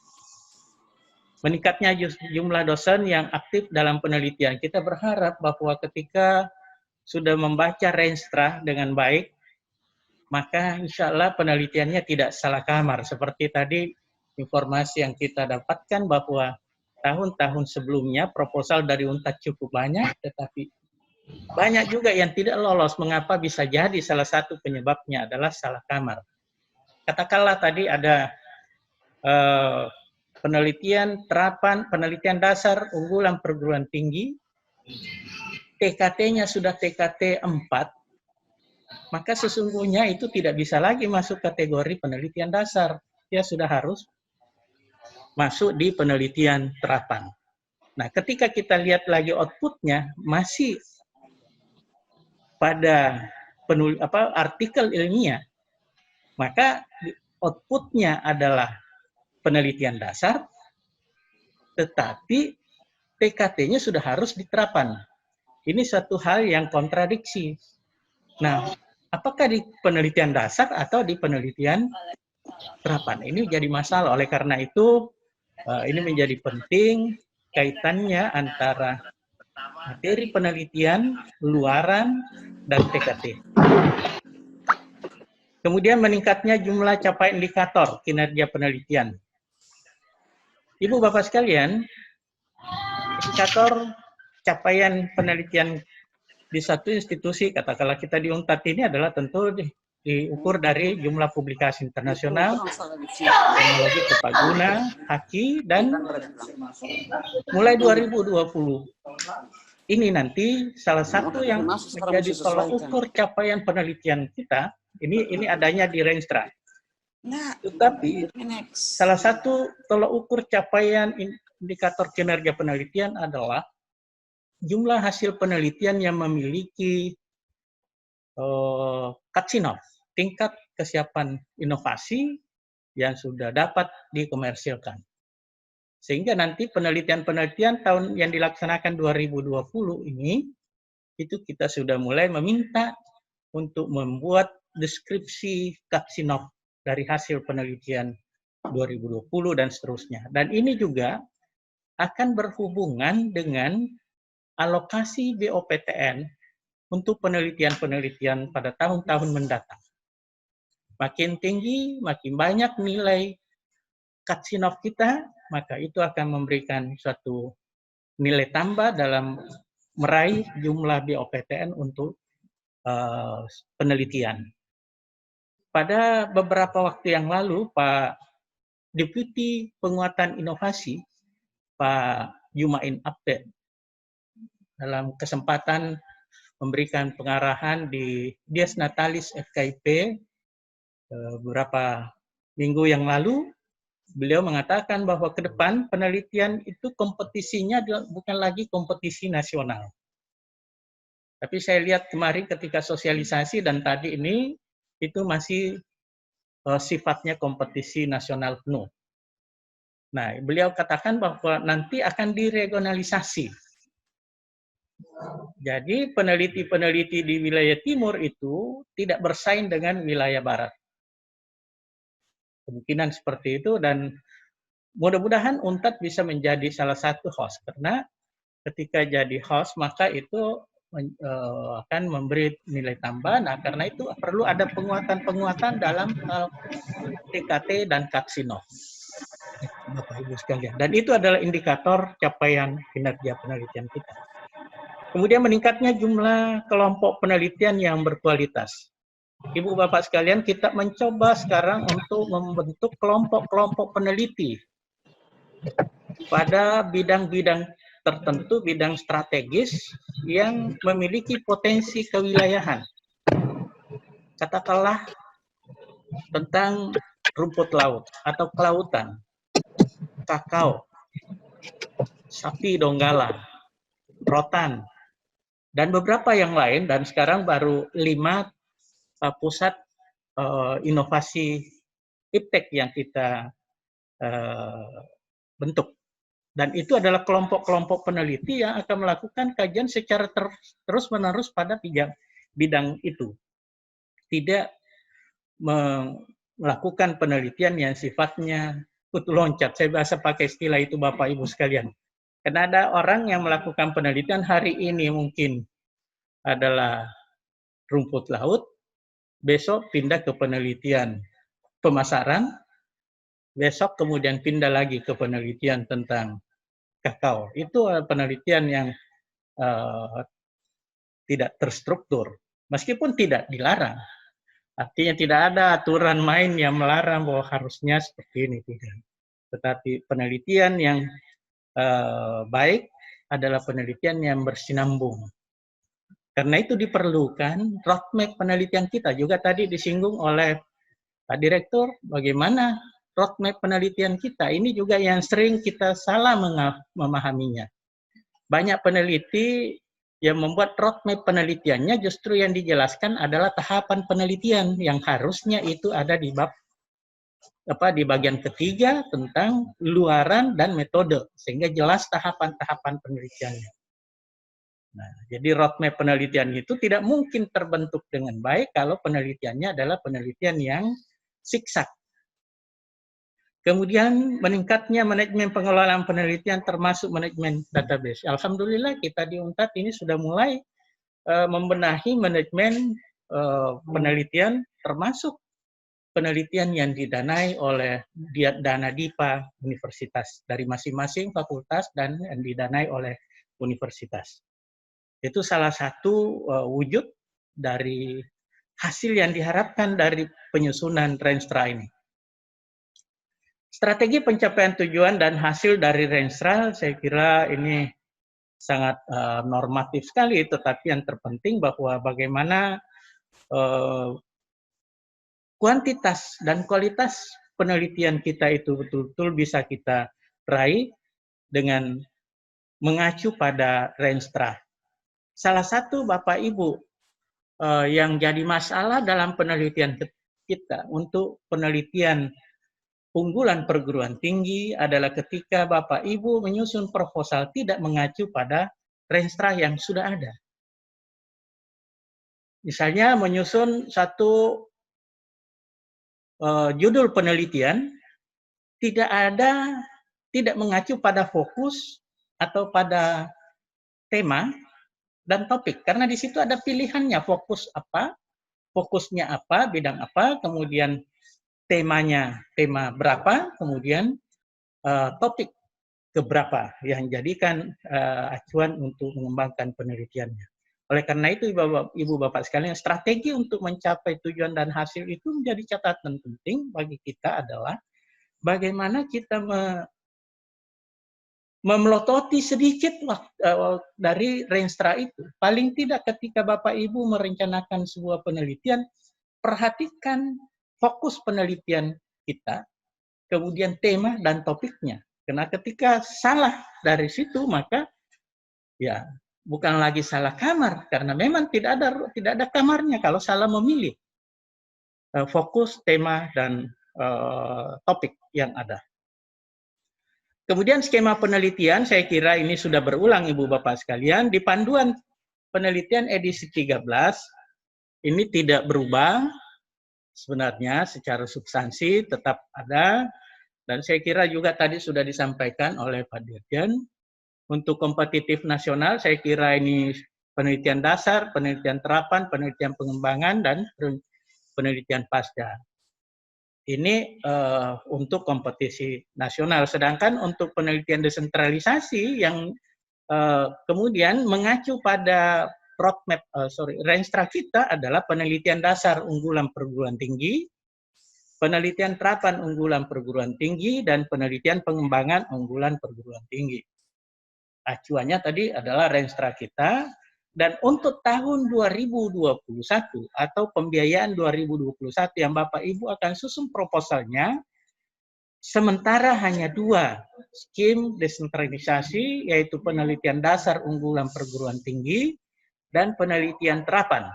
Meningkatnya jumlah dosen yang aktif dalam penelitian. Kita berharap bahwa ketika sudah membaca Renstra dengan baik, maka insya Allah penelitiannya tidak salah kamar. Seperti tadi informasi yang kita dapatkan bahwa tahun-tahun sebelumnya proposal dari UNTAD cukup banyak, tetapi banyak juga yang tidak lolos. Mengapa? Bisa jadi salah satu penyebabnya adalah salah kamar. Katakanlah tadi ada penelitian dasar unggulan perguruan tinggi, TKT-nya sudah TKT 4, maka sesungguhnya itu tidak bisa lagi masuk kategori penelitian dasar. Dia sudah harus masuk di penelitian terapan. Nah, ketika kita lihat lagi output-nya masih pada artikel ilmiah, maka output-nya adalah penelitian dasar, tetapi TKT-nya sudah harus diterapan. Ini satu hal yang kontradiksi. Nah, apakah di penelitian dasar atau di penelitian terapan? Ini jadi masalah. Oleh karena itu, ini menjadi penting kaitannya antara materi penelitian, luaran, dan TKT. Kemudian meningkatnya jumlah capaian indikator kinerja penelitian. Ibu Bapak sekalian, indikator capaian penelitian di satu institusi, katakanlah kita di UNTAD ini adalah tentu diukur dari jumlah publikasi internasional, teknologi tepaguna, haki, dan mulai 2020. Ini nanti salah satu yang menjadi tolak ukur capaian penelitian kita, ini adanya di Renstra. Tetapi salah satu tolak ukur capaian indikator kinerja penelitian adalah jumlah hasil penelitian yang memiliki CATSINOV, tingkat kesiapan inovasi yang sudah dapat dikomersilkan. Sehingga nanti penelitian-penelitian tahun yang dilaksanakan 2020 ini, itu kita sudah mulai meminta untuk membuat deskripsi CATSINOV dari hasil penelitian 2020 dan seterusnya. Dan ini juga akan berhubungan dengan alokasi BOPTN untuk penelitian-penelitian pada tahun-tahun mendatang. Makin tinggi, makin banyak nilai CATSINOV kita, maka itu akan memberikan suatu nilai tambah dalam meraih jumlah BOPTN untuk penelitian. Pada beberapa waktu yang lalu, Pak Deputi Penguatan Inovasi, Pak Jumain Abed, dalam kesempatan memberikan pengarahan di Dies Natalis FKIP beberapa minggu yang lalu, beliau mengatakan bahwa ke depan penelitian itu kompetisinya bukan lagi kompetisi nasional. Tapi saya lihat kemarin ketika sosialisasi dan tadi ini, itu masih sifatnya kompetisi nasional penuh. Nah, beliau katakan bahwa nanti akan diregionalisasi. Jadi peneliti-peneliti di wilayah timur itu tidak bersaing dengan wilayah barat. Kemungkinan seperti itu, dan mudah-mudahan UNTAD bisa menjadi salah satu host, karena ketika jadi host maka itu akan memberi nilai tambah. Nah, karena itu perlu ada penguatan-penguatan dalam TKT dan CATSINOV. Bapak Ibu sekalian. Dan itu adalah indikator capaian kinerja penelitian kita. Kemudian meningkatnya jumlah kelompok penelitian yang berkualitas. Ibu Bapak sekalian, kita mencoba sekarang untuk membentuk kelompok-kelompok peneliti pada bidang-bidang tertentu, bidang strategis yang memiliki potensi kewilayahan. Katakanlah tentang rumput laut atau kelautan, kakao, sapi donggala, rotan, dan beberapa yang lain, dan sekarang baru 5 pusat inovasi iptek yang kita bentuk. Dan itu adalah kelompok-kelompok peneliti yang akan melakukan kajian secara terus-menerus pada bidang itu. Tidak melakukan penelitian yang sifatnya kutu loncat. Saya biasa pakai istilah itu Bapak Ibu sekalian. Karena ada orang yang melakukan penelitian hari ini mungkin adalah rumput laut, besok pindah ke penelitian pemasaran, besok kemudian pindah lagi ke penelitian tentang kakao. Itu penelitian yang tidak terstruktur, meskipun tidak dilarang. Artinya tidak ada aturan main yang melarang bahwa harusnya seperti ini, tidak. Tetapi penelitian yang baik adalah penelitian yang bersinambung. Karena itu diperlukan roadmap penelitian kita. Juga tadi disinggung oleh Pak Direktur, bagaimana roadmap penelitian kita. Ini juga yang sering kita salah memahaminya. Banyak peneliti yang membuat roadmap penelitiannya justru yang dijelaskan adalah tahapan penelitian yang harusnya itu ada di bab di bagian ketiga tentang luaran dan metode, sehingga jelas tahapan-tahapan penelitiannya. Nah, jadi roadmap penelitian itu tidak mungkin terbentuk dengan baik kalau penelitiannya adalah penelitian yang siksak. Kemudian meningkatnya manajemen pengelolaan penelitian termasuk manajemen database. Alhamdulillah kita di UNTAD ini sudah mulai membenahi manajemen penelitian termasuk penelitian yang didanai oleh dana DIPA universitas dari masing-masing fakultas dan yang didanai oleh universitas. Itu salah satu wujud dari hasil yang diharapkan dari penyusunan Renstra ini. Strategi pencapaian tujuan dan hasil dari Renstra, saya kira ini sangat normatif sekali, tetapi yang terpenting bahwa bagaimana kuantitas dan kualitas penelitian kita itu betul-betul bisa kita raih dengan mengacu pada Renstra. Salah satu Bapak Ibu yang jadi masalah dalam penelitian kita untuk penelitian unggulan perguruan tinggi adalah ketika Bapak Ibu menyusun proposal tidak mengacu pada Renstra yang sudah ada. Misalnya menyusun satu judul penelitian tidak mengacu pada fokus atau pada tema dan topik, karena di situ ada pilihannya, fokus apa, fokusnya apa, bidang apa, kemudian temanya, tema berapa, kemudian topik keberapa yang jadikan acuan untuk mengembangkan penelitiannya. Oleh karena itu, Ibu Bapak sekalian, strategi untuk mencapai tujuan dan hasil itu menjadi catatan penting bagi kita adalah bagaimana kita memelototi sedikit dari Renstra itu. Paling tidak ketika Bapak Ibu merencanakan sebuah penelitian, perhatikan fokus penelitian kita, kemudian tema dan topiknya. Karena ketika salah dari situ, maka ya bukan lagi salah kamar, karena memang tidak ada kamarnya kalau salah memilih fokus, tema, dan topik yang ada. Kemudian skema penelitian, saya kira ini sudah berulang Ibu Bapak sekalian. Di panduan penelitian edisi 13, ini tidak berubah sebenarnya secara substansi, tetap ada. Dan saya kira juga tadi sudah disampaikan oleh Pak Dirjen. Untuk kompetitif nasional, saya kira ini penelitian dasar, penelitian terapan, penelitian pengembangan, dan penelitian pasca. Ini untuk kompetisi nasional. Sedangkan untuk penelitian desentralisasi yang kemudian mengacu pada Renstra kita adalah penelitian dasar unggulan perguruan tinggi, penelitian terapan unggulan perguruan tinggi, dan penelitian pengembangan unggulan perguruan tinggi. Acuannya tadi adalah Renstra kita, dan untuk tahun 2021 atau pembiayaan 2021 yang Bapak Ibu akan susun proposalnya, sementara hanya 2 skim desentralisasi, yaitu penelitian dasar unggulan perguruan tinggi dan penelitian terapan.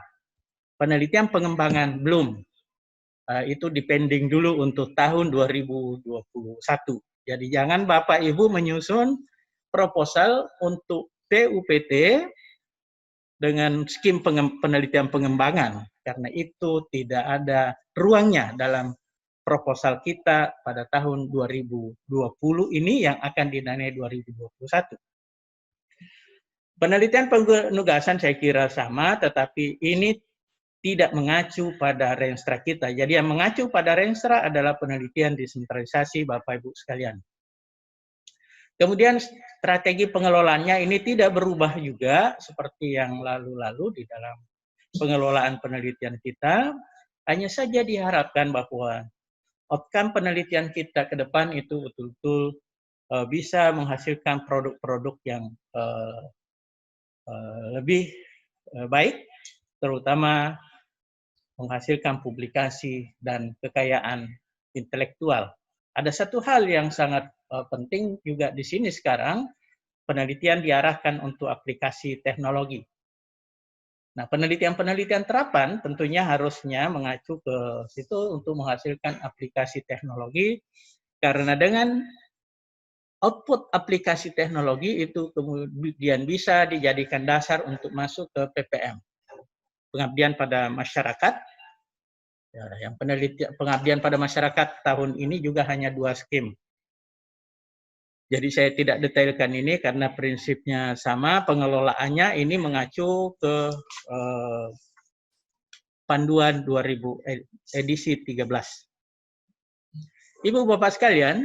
Penelitian pengembangan belum. Itu dipending dulu untuk tahun 2021. Jadi jangan Bapak Ibu menyusun proposal untuk PUPT dengan skim penelitian pengembangan, karena itu tidak ada ruangnya dalam proposal kita pada tahun 2020 ini yang akan didanai 2021. Penelitian penugasan saya kira sama, tetapi ini tidak mengacu pada Renstra kita. Jadi yang mengacu pada Renstra adalah penelitian desentralisasi Bapak Ibu sekalian. Kemudian strategi pengelolaannya ini tidak berubah juga seperti yang lalu-lalu di dalam pengelolaan penelitian kita. Hanya saja diharapkan bahwa outcome penelitian kita ke depan itu betul-betul bisa menghasilkan produk-produk yang lebih baik, terutama menghasilkan publikasi dan kekayaan intelektual. Ada satu hal yang sangat penting juga di sini sekarang, penelitian diarahkan untuk aplikasi teknologi. Nah, penelitian-penelitian terapan tentunya harusnya mengacu ke situ untuk menghasilkan aplikasi teknologi, karena dengan output aplikasi teknologi itu kemudian bisa dijadikan dasar untuk masuk ke PPM. Pengabdian pada masyarakat, ya, yang pengabdian pada masyarakat tahun ini juga hanya 2 skim. Jadi saya tidak detailkan ini karena prinsipnya sama, pengelolaannya ini mengacu ke panduan 2000 edisi 13. Ibu Bapak sekalian,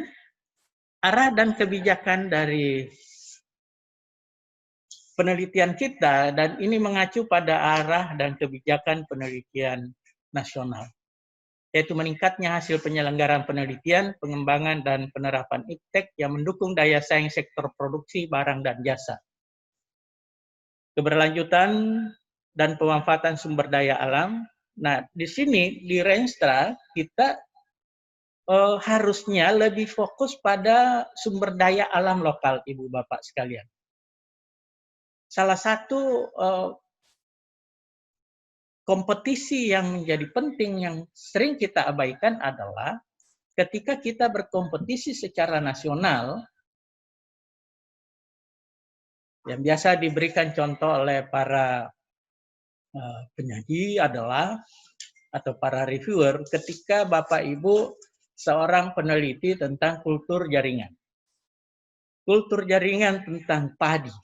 arah dan kebijakan dari penelitian kita, dan ini mengacu pada arah dan kebijakan penelitian nasional, yaitu meningkatnya hasil penyelenggaraan penelitian, pengembangan, dan penerapan iptek yang mendukung daya saing sektor produksi barang dan jasa. Keberlanjutan dan pemanfaatan sumber daya alam. Nah, di sini di Renstra kita harusnya lebih fokus pada sumber daya alam lokal, Ibu Bapak sekalian. Salah satu kompetisi yang menjadi penting yang sering kita abaikan adalah ketika kita berkompetisi secara nasional, yang biasa diberikan contoh oleh para penyaji adalah, atau para reviewer, ketika Bapak Ibu seorang peneliti tentang kultur jaringan. Kultur jaringan tentang padi.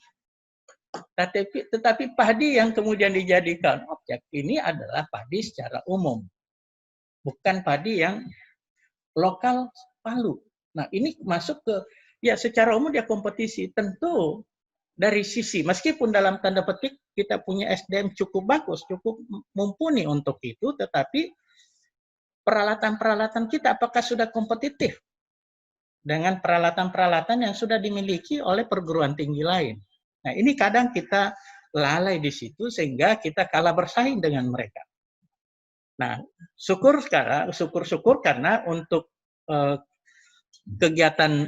Tetapi padi yang kemudian dijadikan objek ini adalah padi secara umum, bukan padi yang lokal Palu. Nah, ini masuk ke, ya secara umum dia kompetisi. Tentu dari sisi, meskipun dalam tanda petik kita punya SDM cukup bagus, cukup mumpuni untuk itu, tetapi peralatan-peralatan kita apakah sudah kompetitif dengan peralatan-peralatan yang sudah dimiliki oleh perguruan tinggi lain. Nah, ini kadang kita lalai di situ sehingga kita kalah bersaing dengan mereka. Nah, syukur-syukur karena untuk kegiatan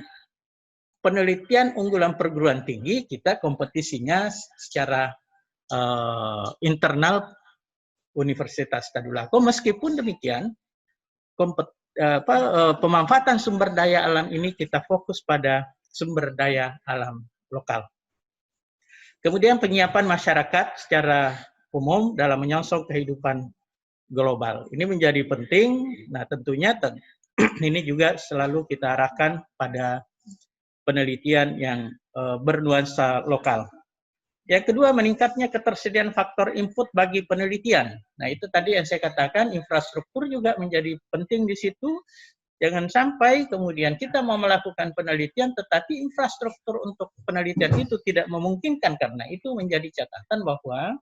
penelitian unggulan perguruan tinggi kita kompetisinya secara internal Universitas Tadulako. Meskipun demikian, pemanfaatan sumber daya alam ini kita fokus pada sumber daya alam lokal. Kemudian penyiapan masyarakat secara umum dalam menyongsong kehidupan global. Ini menjadi penting. Nah, tentunya ini juga selalu kita arahkan pada penelitian yang bernuansa lokal. Yang kedua, meningkatnya ketersediaan faktor input bagi penelitian. Nah, itu tadi yang saya katakan, infrastruktur juga menjadi penting di situ. Jangan sampai kemudian kita mau melakukan penelitian, tetapi infrastruktur untuk penelitian itu tidak memungkinkan, karena itu menjadi catatan bahwa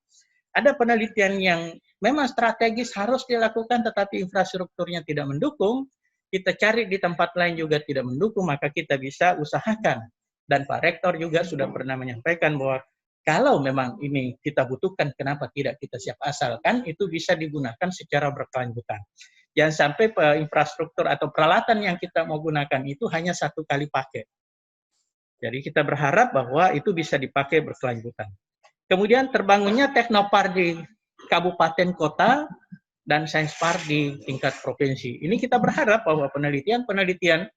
ada penelitian yang memang strategis harus dilakukan tetapi infrastrukturnya tidak mendukung, kita cari di tempat lain juga tidak mendukung, maka kita bisa usahakan. Dan Pak Rektor juga sudah pernah menyampaikan bahwa kalau memang ini kita butuhkan, kenapa tidak kita siap, asalkan itu bisa digunakan secara berkelanjutan. Jangan sampai infrastruktur atau peralatan yang kita mau gunakan itu hanya satu kali pakai. Jadi kita berharap bahwa itu bisa dipakai berkelanjutan. Kemudian terbangunnya teknopark di kabupaten kota dan sains park di tingkat provinsi. Ini kita berharap bahwa penelitian-penelitian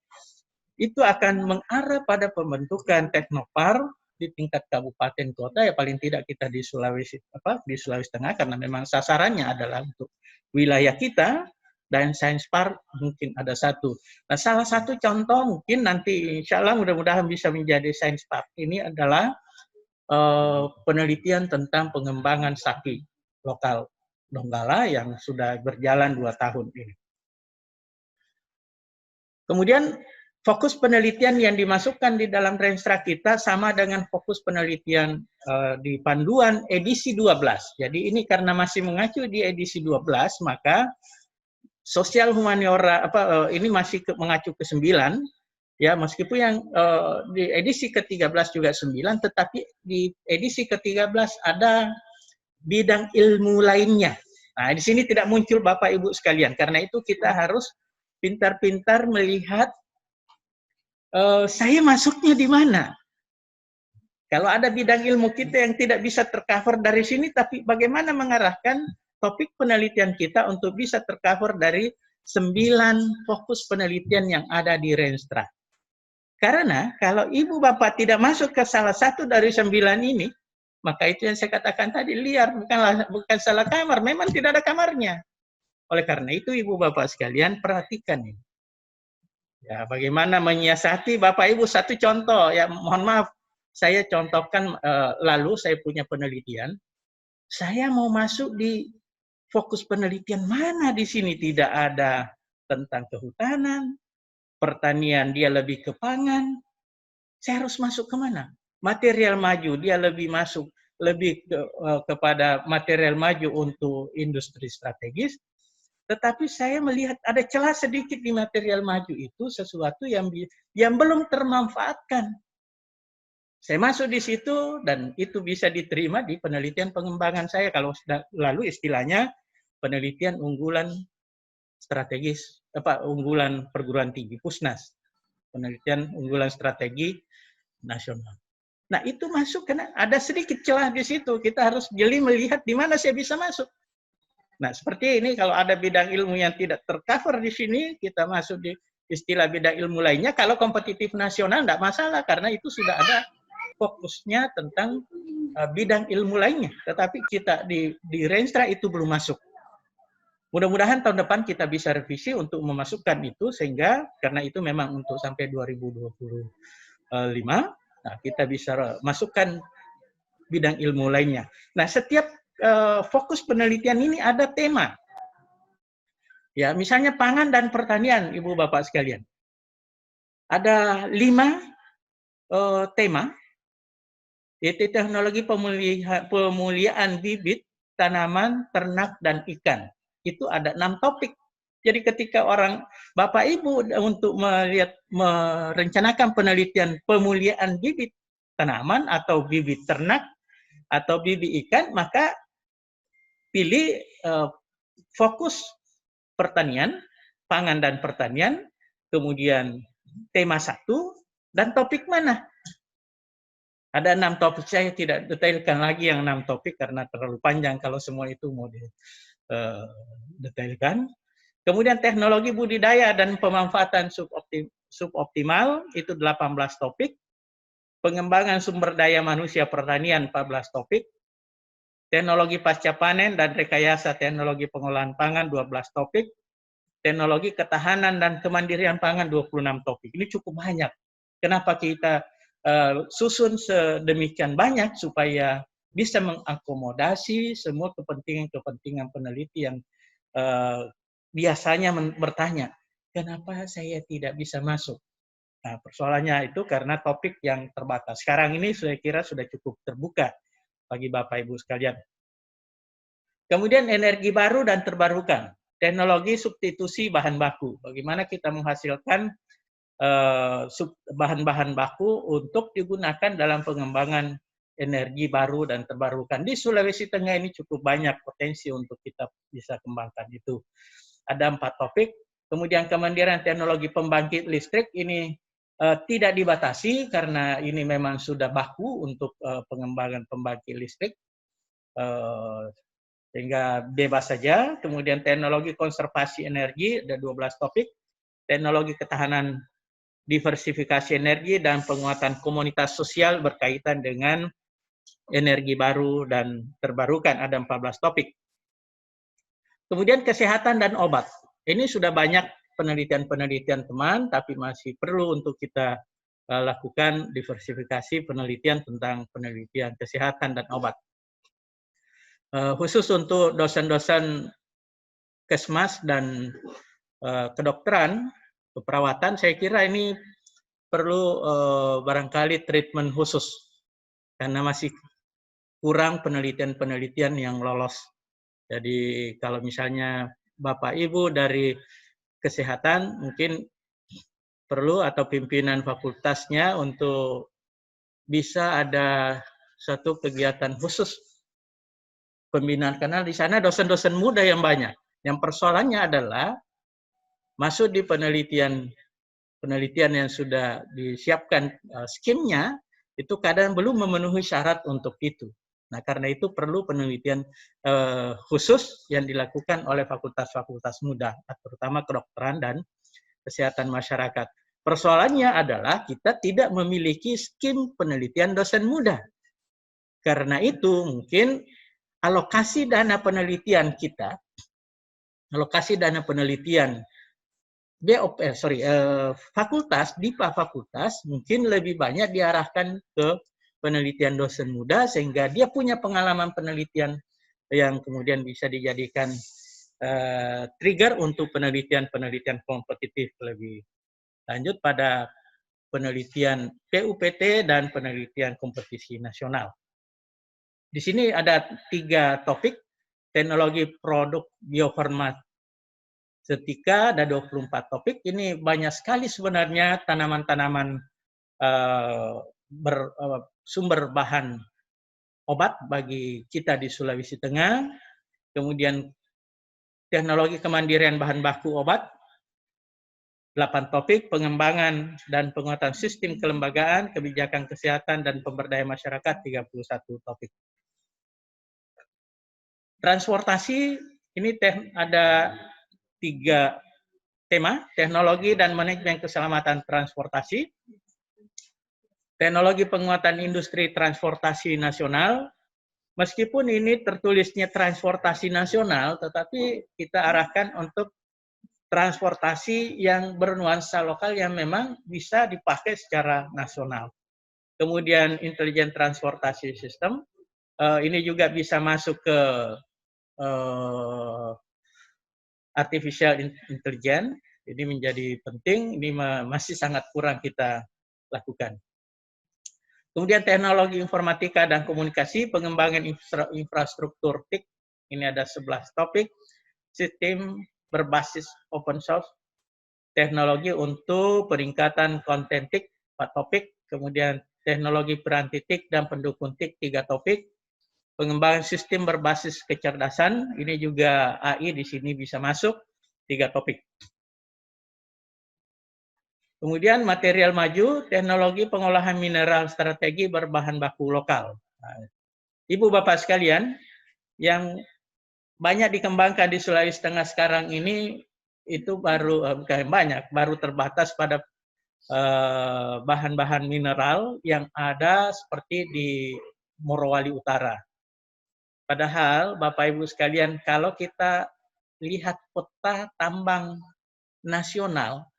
itu akan mengarah pada pembentukan teknopark di tingkat kabupaten kota, ya paling tidak kita di Sulawesi Tengah, karena memang sasarannya adalah untuk wilayah kita, dan sains park mungkin ada satu. Nah, salah satu contoh mungkin nanti insya Allah mudah-mudahan bisa menjadi sains park ini adalah penelitian tentang pengembangan sapi lokal Donggala yang sudah berjalan 2 tahun ini. Kemudian fokus penelitian yang dimasukkan di dalam Renstra kita sama dengan fokus penelitian di panduan edisi 12. Jadi ini karena masih mengacu di edisi 12, maka sosial humaniora ini masih mengacu ke 9. Ya, meskipun yang di edisi ke-13 juga 9, tetapi di edisi ke-13 ada bidang ilmu lainnya. Nah, di sini tidak muncul Bapak Ibu sekalian. Karena itu kita harus pintar-pintar melihat saya masuknya di mana. Kalau ada bidang ilmu kita yang tidak bisa tercover dari sini, tapi bagaimana mengarahkan topik penelitian kita untuk bisa tercover dari 9 fokus penelitian yang ada di Renstra. Karena kalau Ibu Bapak tidak masuk ke salah satu dari 9 ini, maka itu yang saya katakan tadi, liar, bukan salah kamar, memang tidak ada kamarnya. Oleh karena itu Ibu Bapak sekalian perhatikan ini. Ya, bagaimana menyiasati Bapak Ibu, satu contoh, ya mohon maaf, saya contohkan lalu saya punya penelitian, saya mau masuk di fokus penelitian mana di sini, tidak ada tentang kehutanan, pertanian dia lebih ke pangan, saya harus masuk ke mana? Material maju, dia lebih masuk, lebih kepada material maju untuk industri strategis, tetapi saya melihat ada celah sedikit di material maju itu, sesuatu yang belum termanfaatkan. Saya masuk di situ, dan itu bisa diterima di penelitian pengembangan saya, kalau lalu istilahnya penelitian unggulan strategis, unggulan perguruan tinggi, Pusnas. Penelitian unggulan strategi nasional. Nah, itu masuk karena ada sedikit celah di situ. Kita harus jeli melihat di mana saya bisa masuk. Nah, seperti ini kalau ada bidang ilmu yang tidak tercover di sini, kita masuk di istilah bidang ilmu lainnya. Kalau kompetitif nasional tidak masalah karena itu sudah ada fokusnya tentang bidang ilmu lainnya. Tetapi kita di Renstra itu belum masuk. Mudah-mudahan tahun depan kita bisa revisi untuk memasukkan itu, sehingga karena itu memang untuk sampai 2025, nah kita bisa masukkan bidang ilmu lainnya. Nah, setiap fokus penelitian ini ada tema. Ya, misalnya pangan dan pertanian, Ibu Bapak sekalian. Ada 5 tema, yaitu teknologi pemuliaan bibit, tanaman, ternak, dan ikan. Itu ada 6 topik. Jadi ketika Bapak Ibu untuk merencanakan penelitian pemuliaan bibit tanaman atau bibit ternak atau bibit ikan, maka pilih fokus pertanian, pangan dan pertanian, kemudian tema 1, dan topik mana? Ada 6 topik, saya tidak detailkan lagi yang 6 topik karena terlalu panjang kalau semua itu mau detailkan. Kemudian teknologi budidaya dan pemanfaatan suboptimal, itu 18 topik. Pengembangan sumber daya manusia pertanian, 14 topik. Teknologi pasca panen dan rekayasa teknologi pengolahan pangan, 12 topik. Teknologi ketahanan dan kemandirian pangan, 26 topik. Ini cukup banyak. Kenapa kita susun sedemikian banyak? Supaya bisa mengakomodasi semua kepentingan-kepentingan peneliti yang biasanya bertanya, kenapa saya tidak bisa masuk? Nah, persoalannya itu karena topik yang terbatas. Sekarang ini saya kira sudah cukup terbuka bagi Bapak Ibu sekalian. Kemudian energi baru dan terbarukan, teknologi substitusi bahan baku. Bagaimana kita menghasilkan bahan-bahan baku untuk digunakan dalam pengembangan energi baru dan terbarukan. Di Sulawesi Tengah ini cukup banyak potensi untuk kita bisa kembangkan itu. Ada 4 topik. Kemudian kemandirian teknologi pembangkit listrik ini tidak dibatasi karena ini memang sudah baku untuk pengembangan pembangkit listrik. Sehingga bebas saja. Kemudian teknologi konservasi energi, ada 12 topik. Teknologi ketahanan diversifikasi energi dan penguatan komunitas sosial berkaitan dengan energi baru dan terbarukan, ada 14 topik. Kemudian kesehatan dan obat. Ini sudah banyak penelitian-penelitian teman, tapi masih perlu untuk kita lakukan diversifikasi penelitian tentang penelitian kesehatan dan obat. Khusus untuk dosen-dosen Kesmas dan kedokteran, keperawatan, saya kira ini perlu barangkali treatment khusus karena masih kurang penelitian-penelitian yang lolos. Jadi kalau misalnya Bapak Ibu dari kesehatan mungkin perlu atau pimpinan fakultasnya untuk bisa ada suatu kegiatan khusus pembinaan karena di sana dosen-dosen muda yang banyak. Yang persoalannya adalah masuk di penelitian yang sudah disiapkan skimnya itu kadang belum memenuhi syarat untuk itu. Nah, karena itu perlu penelitian khusus yang dilakukan oleh fakultas-fakultas muda, terutama kedokteran dan kesehatan masyarakat. Persoalannya adalah kita tidak memiliki skim penelitian dosen muda. Karena itu mungkin alokasi dana penelitian kita, fakultas, DIPA fakultas mungkin lebih banyak diarahkan ke penelitian dosen muda sehingga dia punya pengalaman penelitian yang kemudian bisa dijadikan trigger untuk penelitian-penelitian kompetitif lebih lanjut pada penelitian PUPT dan penelitian kompetisi nasional. Di sini ada 3 topik, teknologi produk biofarma Setika ada 24 topik. Ini banyak sekali sebenarnya tanaman-tanaman sumber bahan obat bagi kita di Sulawesi Tengah. Kemudian teknologi kemandirian bahan baku obat, 8 topik, pengembangan dan penguatan sistem kelembagaan, kebijakan kesehatan dan pemberdayaan masyarakat, 31 topik. Transportasi, ini ada 3 tema, teknologi dan manajemen keselamatan transportasi, teknologi penguatan industri transportasi nasional. Meskipun ini tertulisnya transportasi nasional, tetapi kita arahkan untuk transportasi yang bernuansa lokal yang memang bisa dipakai secara nasional. Kemudian intelijen transportasi sistem, ini juga bisa masuk ke artificial intelligence, ini menjadi penting, ini masih sangat kurang kita lakukan. Kemudian teknologi informatika dan komunikasi, pengembangan infrastruktur TIC, ini ada 11 topik, sistem berbasis open source, teknologi untuk peningkatan konten TIC, 4 topik, kemudian teknologi peranti TIC dan pendukung TIC, 3 topik, pengembangan sistem berbasis kecerdasan, ini juga AI di sini bisa masuk, 3 topik. Kemudian material maju, teknologi pengolahan mineral strategi berbahan baku lokal. Ibu Bapak sekalian, yang banyak dikembangkan di Sulawesi Tengah sekarang ini, itu baru terbatas pada bahan-bahan mineral yang ada seperti di Morowali Utara. Padahal Bapak Ibu sekalian, kalau kita lihat peta tambang nasional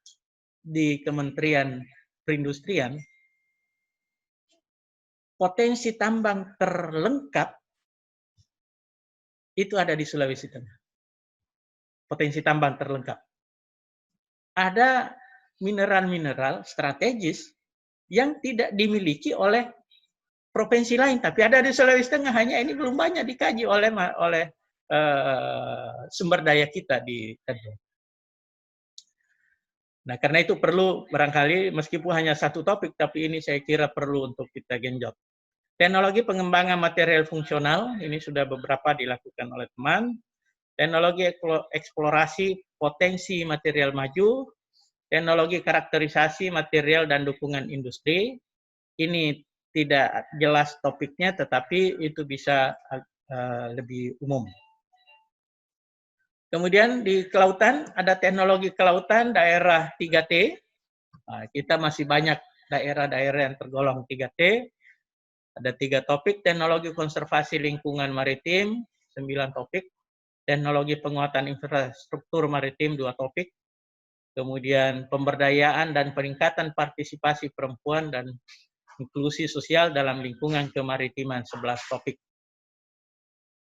di Kementerian Perindustrian, potensi tambang terlengkap itu ada di Sulawesi Tengah. Potensi tambang terlengkap. Ada mineral-mineral strategis yang tidak dimiliki oleh provinsi lain, tapi ada di Sulawesi Tengah, hanya ini belum banyak dikaji oleh sumber daya kita di Kendeng. Nah, karena itu perlu barangkali meskipun hanya satu topik, tapi ini saya kira perlu untuk kita genjot. Teknologi pengembangan material fungsional, ini sudah beberapa dilakukan oleh teman. Teknologi eksplorasi potensi material maju, teknologi karakterisasi material dan dukungan industri. Ini tidak jelas topiknya, tetapi itu bisa lebih umum. Kemudian di kelautan, ada teknologi kelautan daerah 3T. Nah, kita masih banyak daerah-daerah yang tergolong 3T. Ada 3 topik, teknologi konservasi lingkungan maritim, 9 topik. Teknologi penguatan infrastruktur maritim, 2 topik. Kemudian pemberdayaan dan peningkatan partisipasi perempuan dan inklusi sosial dalam lingkungan kemaritiman, 11 topik.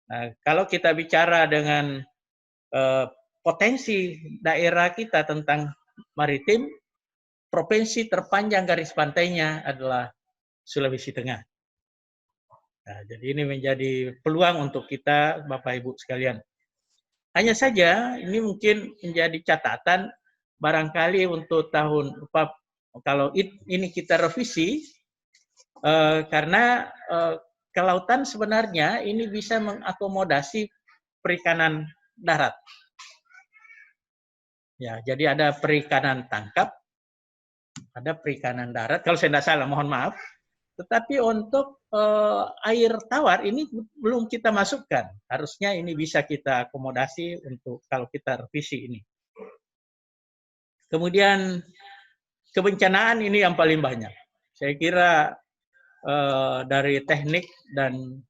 Nah, kalau kita bicara dengan potensi daerah kita tentang maritim, provinsi terpanjang garis pantainya adalah Sulawesi Tengah. Nah, jadi ini menjadi peluang untuk kita, Bapak Ibu sekalian. Hanya saja ini mungkin menjadi catatan barangkali untuk tahun kalau ini kita revisi karena kelautan sebenarnya ini bisa mengakomodasi perikanan darat. Ya, jadi ada perikanan tangkap, ada perikanan darat. Kalau saya tidak salah, mohon maaf. Tetapi untuk air tawar ini belum kita masukkan. Harusnya ini bisa kita akomodasi untuk kalau kita revisi ini. Kemudian kebencanaan ini yang paling banyak. Saya kira dari teknik dan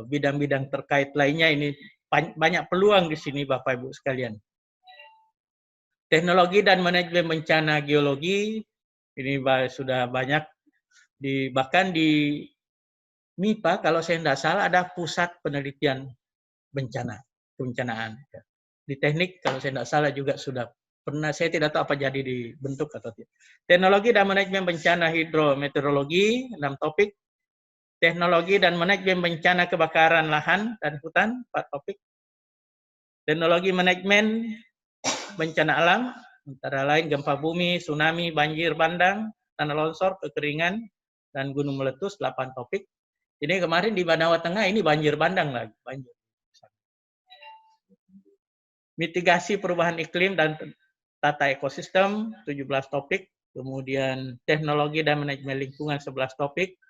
bidang-bidang terkait lainnya ini banyak peluang di sini Bapak Ibu sekalian. Teknologi dan manajemen bencana geologi ini sudah banyak bahkan di MIPA kalau saya tidak salah ada pusat penelitian kebencanaan. Di teknik kalau saya tidak salah juga sudah pernah, saya tidak tahu apa jadi dibentuk atau tidak. Teknologi dan manajemen bencana hidrometeorologi 6 topik. Teknologi dan manajemen bencana kebakaran lahan dan hutan 4 topik. Teknologi manajemen bencana alam antara lain gempa bumi, tsunami, banjir bandang, tanah longsor, kekeringan, dan gunung meletus 8 topik. Ini kemarin di Banawa Tengah ini banjir bandang lagi. Banjir. Mitigasi perubahan iklim dan tata ekosistem 17 topik. Kemudian teknologi dan manajemen lingkungan 11 topik.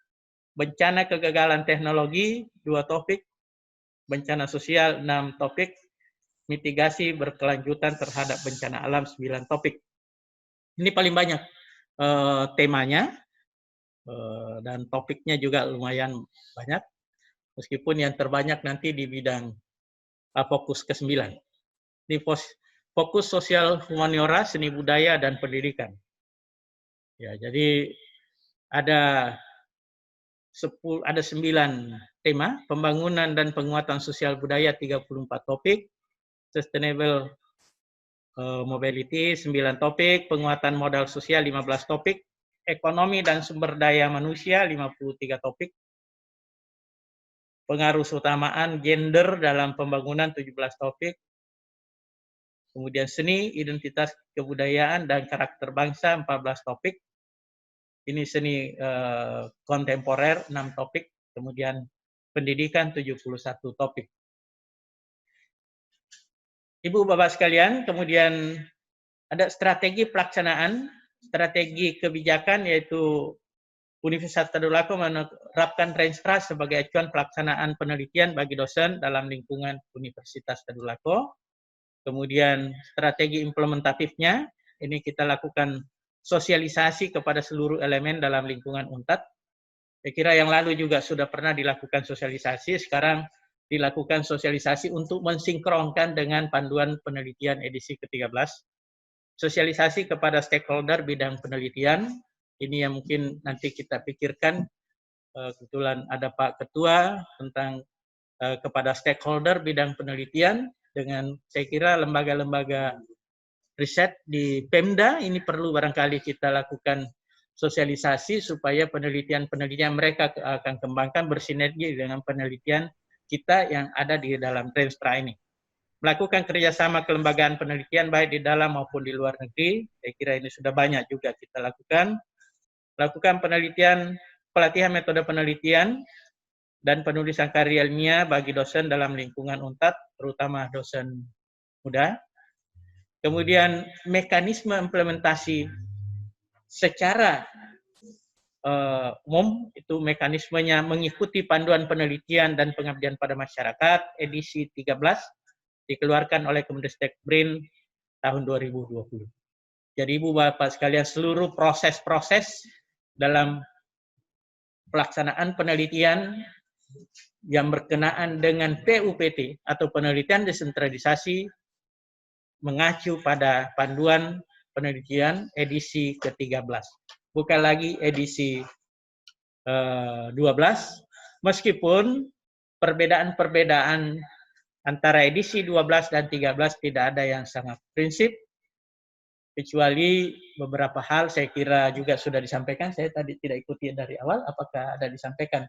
Bencana kegagalan teknologi 2 topik. Bencana sosial 6 topik. Mitigasi berkelanjutan terhadap bencana alam 9 topik. Ini paling banyak temanya dan topiknya juga lumayan banyak. Meskipun yang terbanyak nanti di bidang fokus ke-9. Ini fokus sosial humaniora, seni budaya, dan pendidikan. Ya, jadi ada 9 tema, pembangunan dan penguatan sosial budaya 34 topik, sustainable mobility 9 topik, penguatan modal sosial 15 topik, ekonomi dan sumber daya manusia 53 topik, pengaruh utamaan gender dalam pembangunan 17 topik, kemudian seni, identitas kebudayaan dan karakter bangsa 14 topik, ini seni kontemporer 6 topik, kemudian pendidikan 71 topik. Ibu Bapak sekalian, kemudian ada strategi pelaksanaan, strategi kebijakan yaitu Universitas Tadulako menerapkan Renstra sebagai acuan pelaksanaan penelitian bagi dosen dalam lingkungan Universitas Tadulako. Kemudian strategi implementatifnya, ini kita lakukan sosialisasi kepada seluruh elemen dalam lingkungan UNTAD. Saya kira yang lalu juga sudah pernah dilakukan sosialisasi, sekarang dilakukan sosialisasi untuk mensinkronkan dengan panduan penelitian edisi ke-13. Sosialisasi kepada stakeholder bidang penelitian, ini yang mungkin nanti kita pikirkan, kebetulan ada Pak Ketua tentang kepada stakeholder bidang penelitian, dengan saya kira lembaga-lembaga riset di Pemda, ini perlu barangkali kita lakukan sosialisasi supaya penelitian-penelitian mereka akan kembangkan bersinergi dengan penelitian kita yang ada di dalam Renstra ini. Melakukan kerjasama kelembagaan penelitian baik di dalam maupun di luar negeri, saya kira ini sudah banyak juga kita lakukan. Lakukan penelitian, pelatihan metode penelitian, dan penulisan karya ilmiah bagi dosen dalam lingkungan UNTAD, terutama dosen muda. Kemudian mekanisme implementasi secara umum, itu mekanismenya mengikuti panduan penelitian dan pengabdian pada masyarakat, edisi 13, dikeluarkan oleh Kemendristek BRIN tahun 2020. Jadi Ibu Bapak sekalian, seluruh proses-proses dalam pelaksanaan penelitian yang berkenaan dengan PUPT atau penelitian desentralisasi mengacu pada panduan penelitian edisi ke-13. Bukan lagi edisi 12, meskipun perbedaan-perbedaan antara edisi 12 dan 13 tidak ada yang sangat prinsip, kecuali beberapa hal saya kira juga sudah disampaikan. Saya tadi tidak ikuti dari awal, apakah ada disampaikan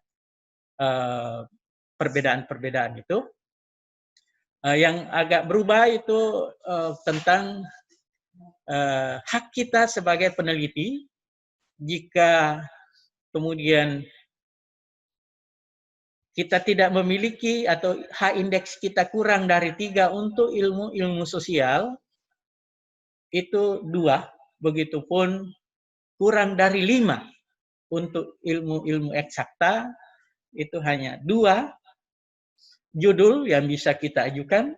perbedaan-perbedaan itu. Yang agak berubah itu tentang hak kita sebagai peneliti jika kemudian kita tidak memiliki atau H-index kita kurang dari 3 untuk ilmu-ilmu sosial, itu 2, begitupun kurang dari 5 untuk ilmu-ilmu eksakta, itu hanya 2 judul yang bisa kita ajukan.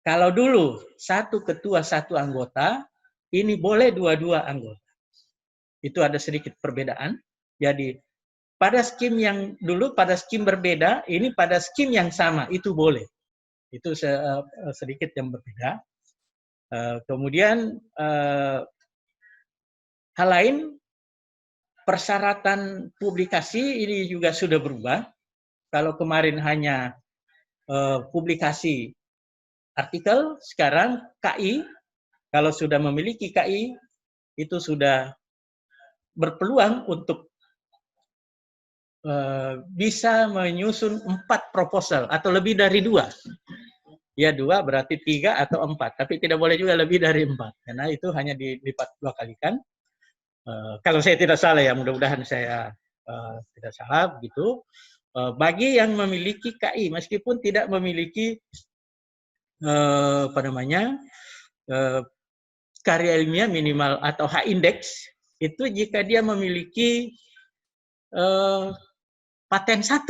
Kalau dulu 1 ketua 1 anggota, ini boleh 2 anggota. Itu ada sedikit perbedaan. Jadi pada skim yang dulu, pada skim berbeda, ini pada skim yang sama, itu boleh. Itu sedikit yang berbeda. Kemudian hal lain, persyaratan publikasi ini juga sudah berubah. Kalau kemarin hanya publikasi artikel, sekarang KI, kalau sudah memiliki KI, itu sudah berpeluang untuk bisa menyusun 4 proposal atau lebih dari 2. Ya 2 berarti 3 atau 4, tapi tidak boleh juga lebih dari 4, karena itu hanya dilipat 2 kalikan. Kalau saya tidak salah ya, mudah-mudahan saya tidak salah begitu. Bagi yang memiliki KI, meskipun tidak memiliki karya ilmiah minimal atau H-index, itu jika dia memiliki paten 1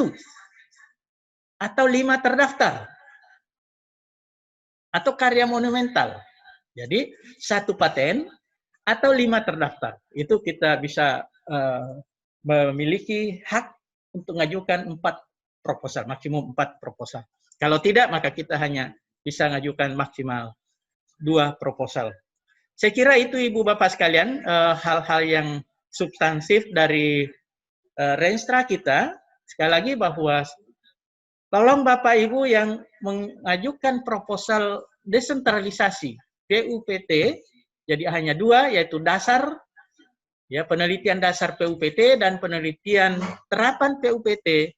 atau 5 terdaftar atau karya monumental. Jadi 1 paten atau 5 terdaftar, itu kita bisa memiliki hak untuk mengajukan 4 proposal, maksimum 4 proposal. Kalau tidak, maka kita hanya bisa mengajukan maksimal 2 proposal. Saya kira itu Ibu Bapak sekalian, hal-hal yang substansif dari Renstra kita. Sekali lagi bahwa tolong Bapak Ibu yang mengajukan proposal desentralisasi PUPT, jadi hanya 2, yaitu dasar, ya, penelitian dasar PUPT dan penelitian terapan PUPT,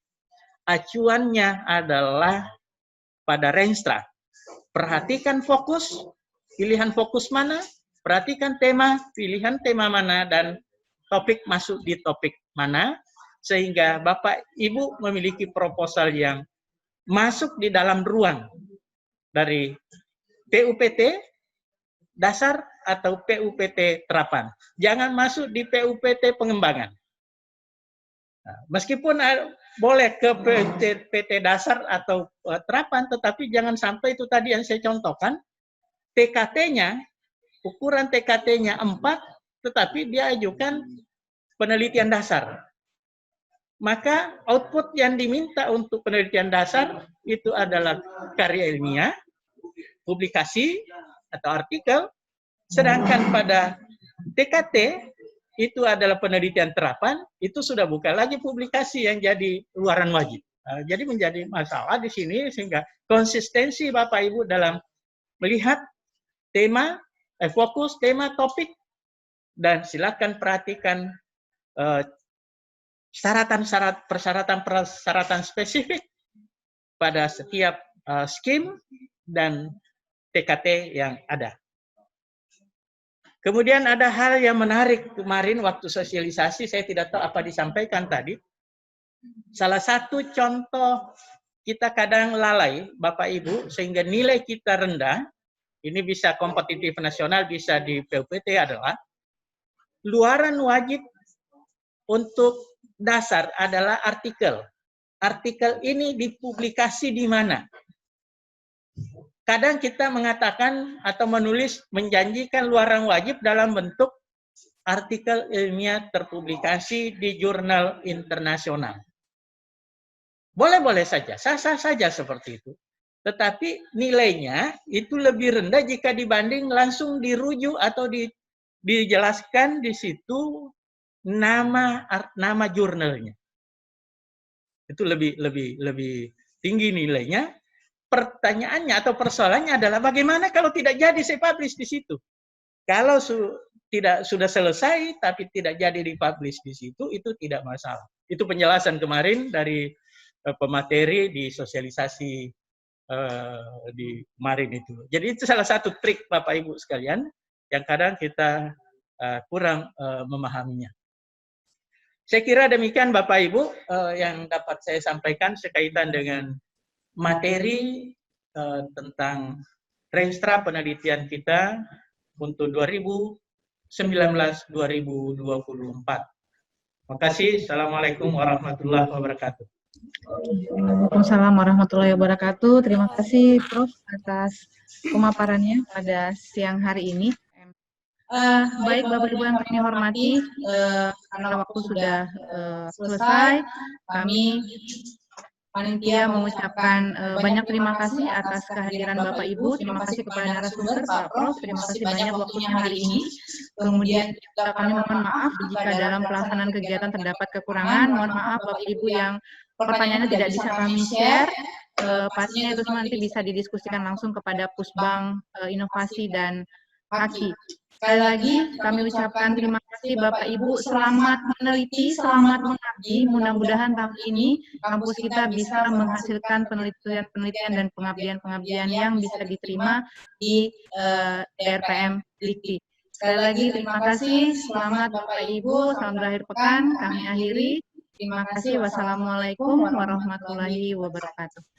acuannya adalah pada Renstra. Perhatikan fokus, pilihan fokus mana, perhatikan tema, pilihan tema mana, dan topik masuk di topik mana, sehingga Bapak Ibu memiliki proposal yang masuk di dalam ruang dari PUPT dasar atau PUPT terapan. Jangan masuk di PUPT pengembangan. Nah, meskipun boleh ke PT dasar atau terapan, tetapi jangan sampai itu tadi yang saya contohkan, TKT-nya, ukuran TKT-nya 4, tetapi dia ajukan penelitian dasar. Maka output yang diminta untuk penelitian dasar itu adalah karya ilmiah, publikasi atau artikel, sedangkan pada TKT itu adalah penelitian terapan, itu sudah bukan lagi publikasi yang jadi luaran wajib. Jadi menjadi masalah di sini, sehingga konsistensi Bapak Ibu dalam melihat tema, fokus, tema, topik, dan silakan perhatikan persyaratan spesifik pada setiap skim dan TKT yang ada. Kemudian ada hal yang menarik kemarin waktu sosialisasi, saya tidak tahu apa disampaikan tadi. Salah satu contoh kita kadang lalai, Bapak Ibu, sehingga nilai kita rendah, ini bisa kompetitif nasional, bisa di PUPT adalah, luaran wajib untuk dasar adalah artikel. Artikel ini dipublikasi di mana? Kadang kita mengatakan atau menulis menjanjikan luaran wajib dalam bentuk artikel ilmiah terpublikasi di jurnal internasional. Boleh-boleh saja, sah-sah saja seperti itu. Tetapi nilainya itu lebih rendah jika dibanding langsung dirujuk atau dijelaskan di situ nama jurnalnya. Itu lebih tinggi nilainya. Pertanyaannya atau persoalannya adalah bagaimana kalau tidak jadi saya publish di situ? Kalau sudah selesai tapi tidak jadi dipublish di situ, itu tidak masalah. Itu penjelasan kemarin dari pemateri di sosialisasi di kemarin itu. Jadi itu salah satu trik Bapak Ibu sekalian yang kadang kita kurang memahaminya. Saya kira demikian Bapak Ibu yang dapat saya sampaikan sekaitan dengan materi tentang Renstra penelitian kita untuk 2019-2024. Terima kasih. Assalamualaikum warahmatullahi wabarakatuh. Waalaikumsalam warahmatullahi wabarakatuh. Terima kasih Prof atas pemaparannya pada siang hari ini. Baik Bapak Ibu yang kami hormati, karena waktu sudah selesai, kami panitia mengucapkan banyak terima kasih atas kehadiran Bapak Ibu, terima kasih kepada narasumber Pak Prof, terima kasih banyak waktunya hari ini. Kemudian juga kami mohon maaf jika dalam pelaksanaan kegiatan terdapat kekurangan, mohon maaf Bapak Ibu yang pertanyaannya tidak bisa kami share, pastinya itu semua nanti bisa didiskusikan langsung kepada Pusbang Inovasi dan Haki. Sekali lagi kami ucapkan terima kasih Bapak Ibu, selamat meneliti, selamat mengabdi. Mudah-mudahan tahun ini kampus kita bisa menghasilkan penelitian dan pengabdian yang bisa diterima di DRPM LIKTI. Sekali lagi terima kasih, selamat Bapak Ibu, selamat berakhir pekan, kami akhiri. Terima kasih, wassalamualaikum warahmatullahi wabarakatuh.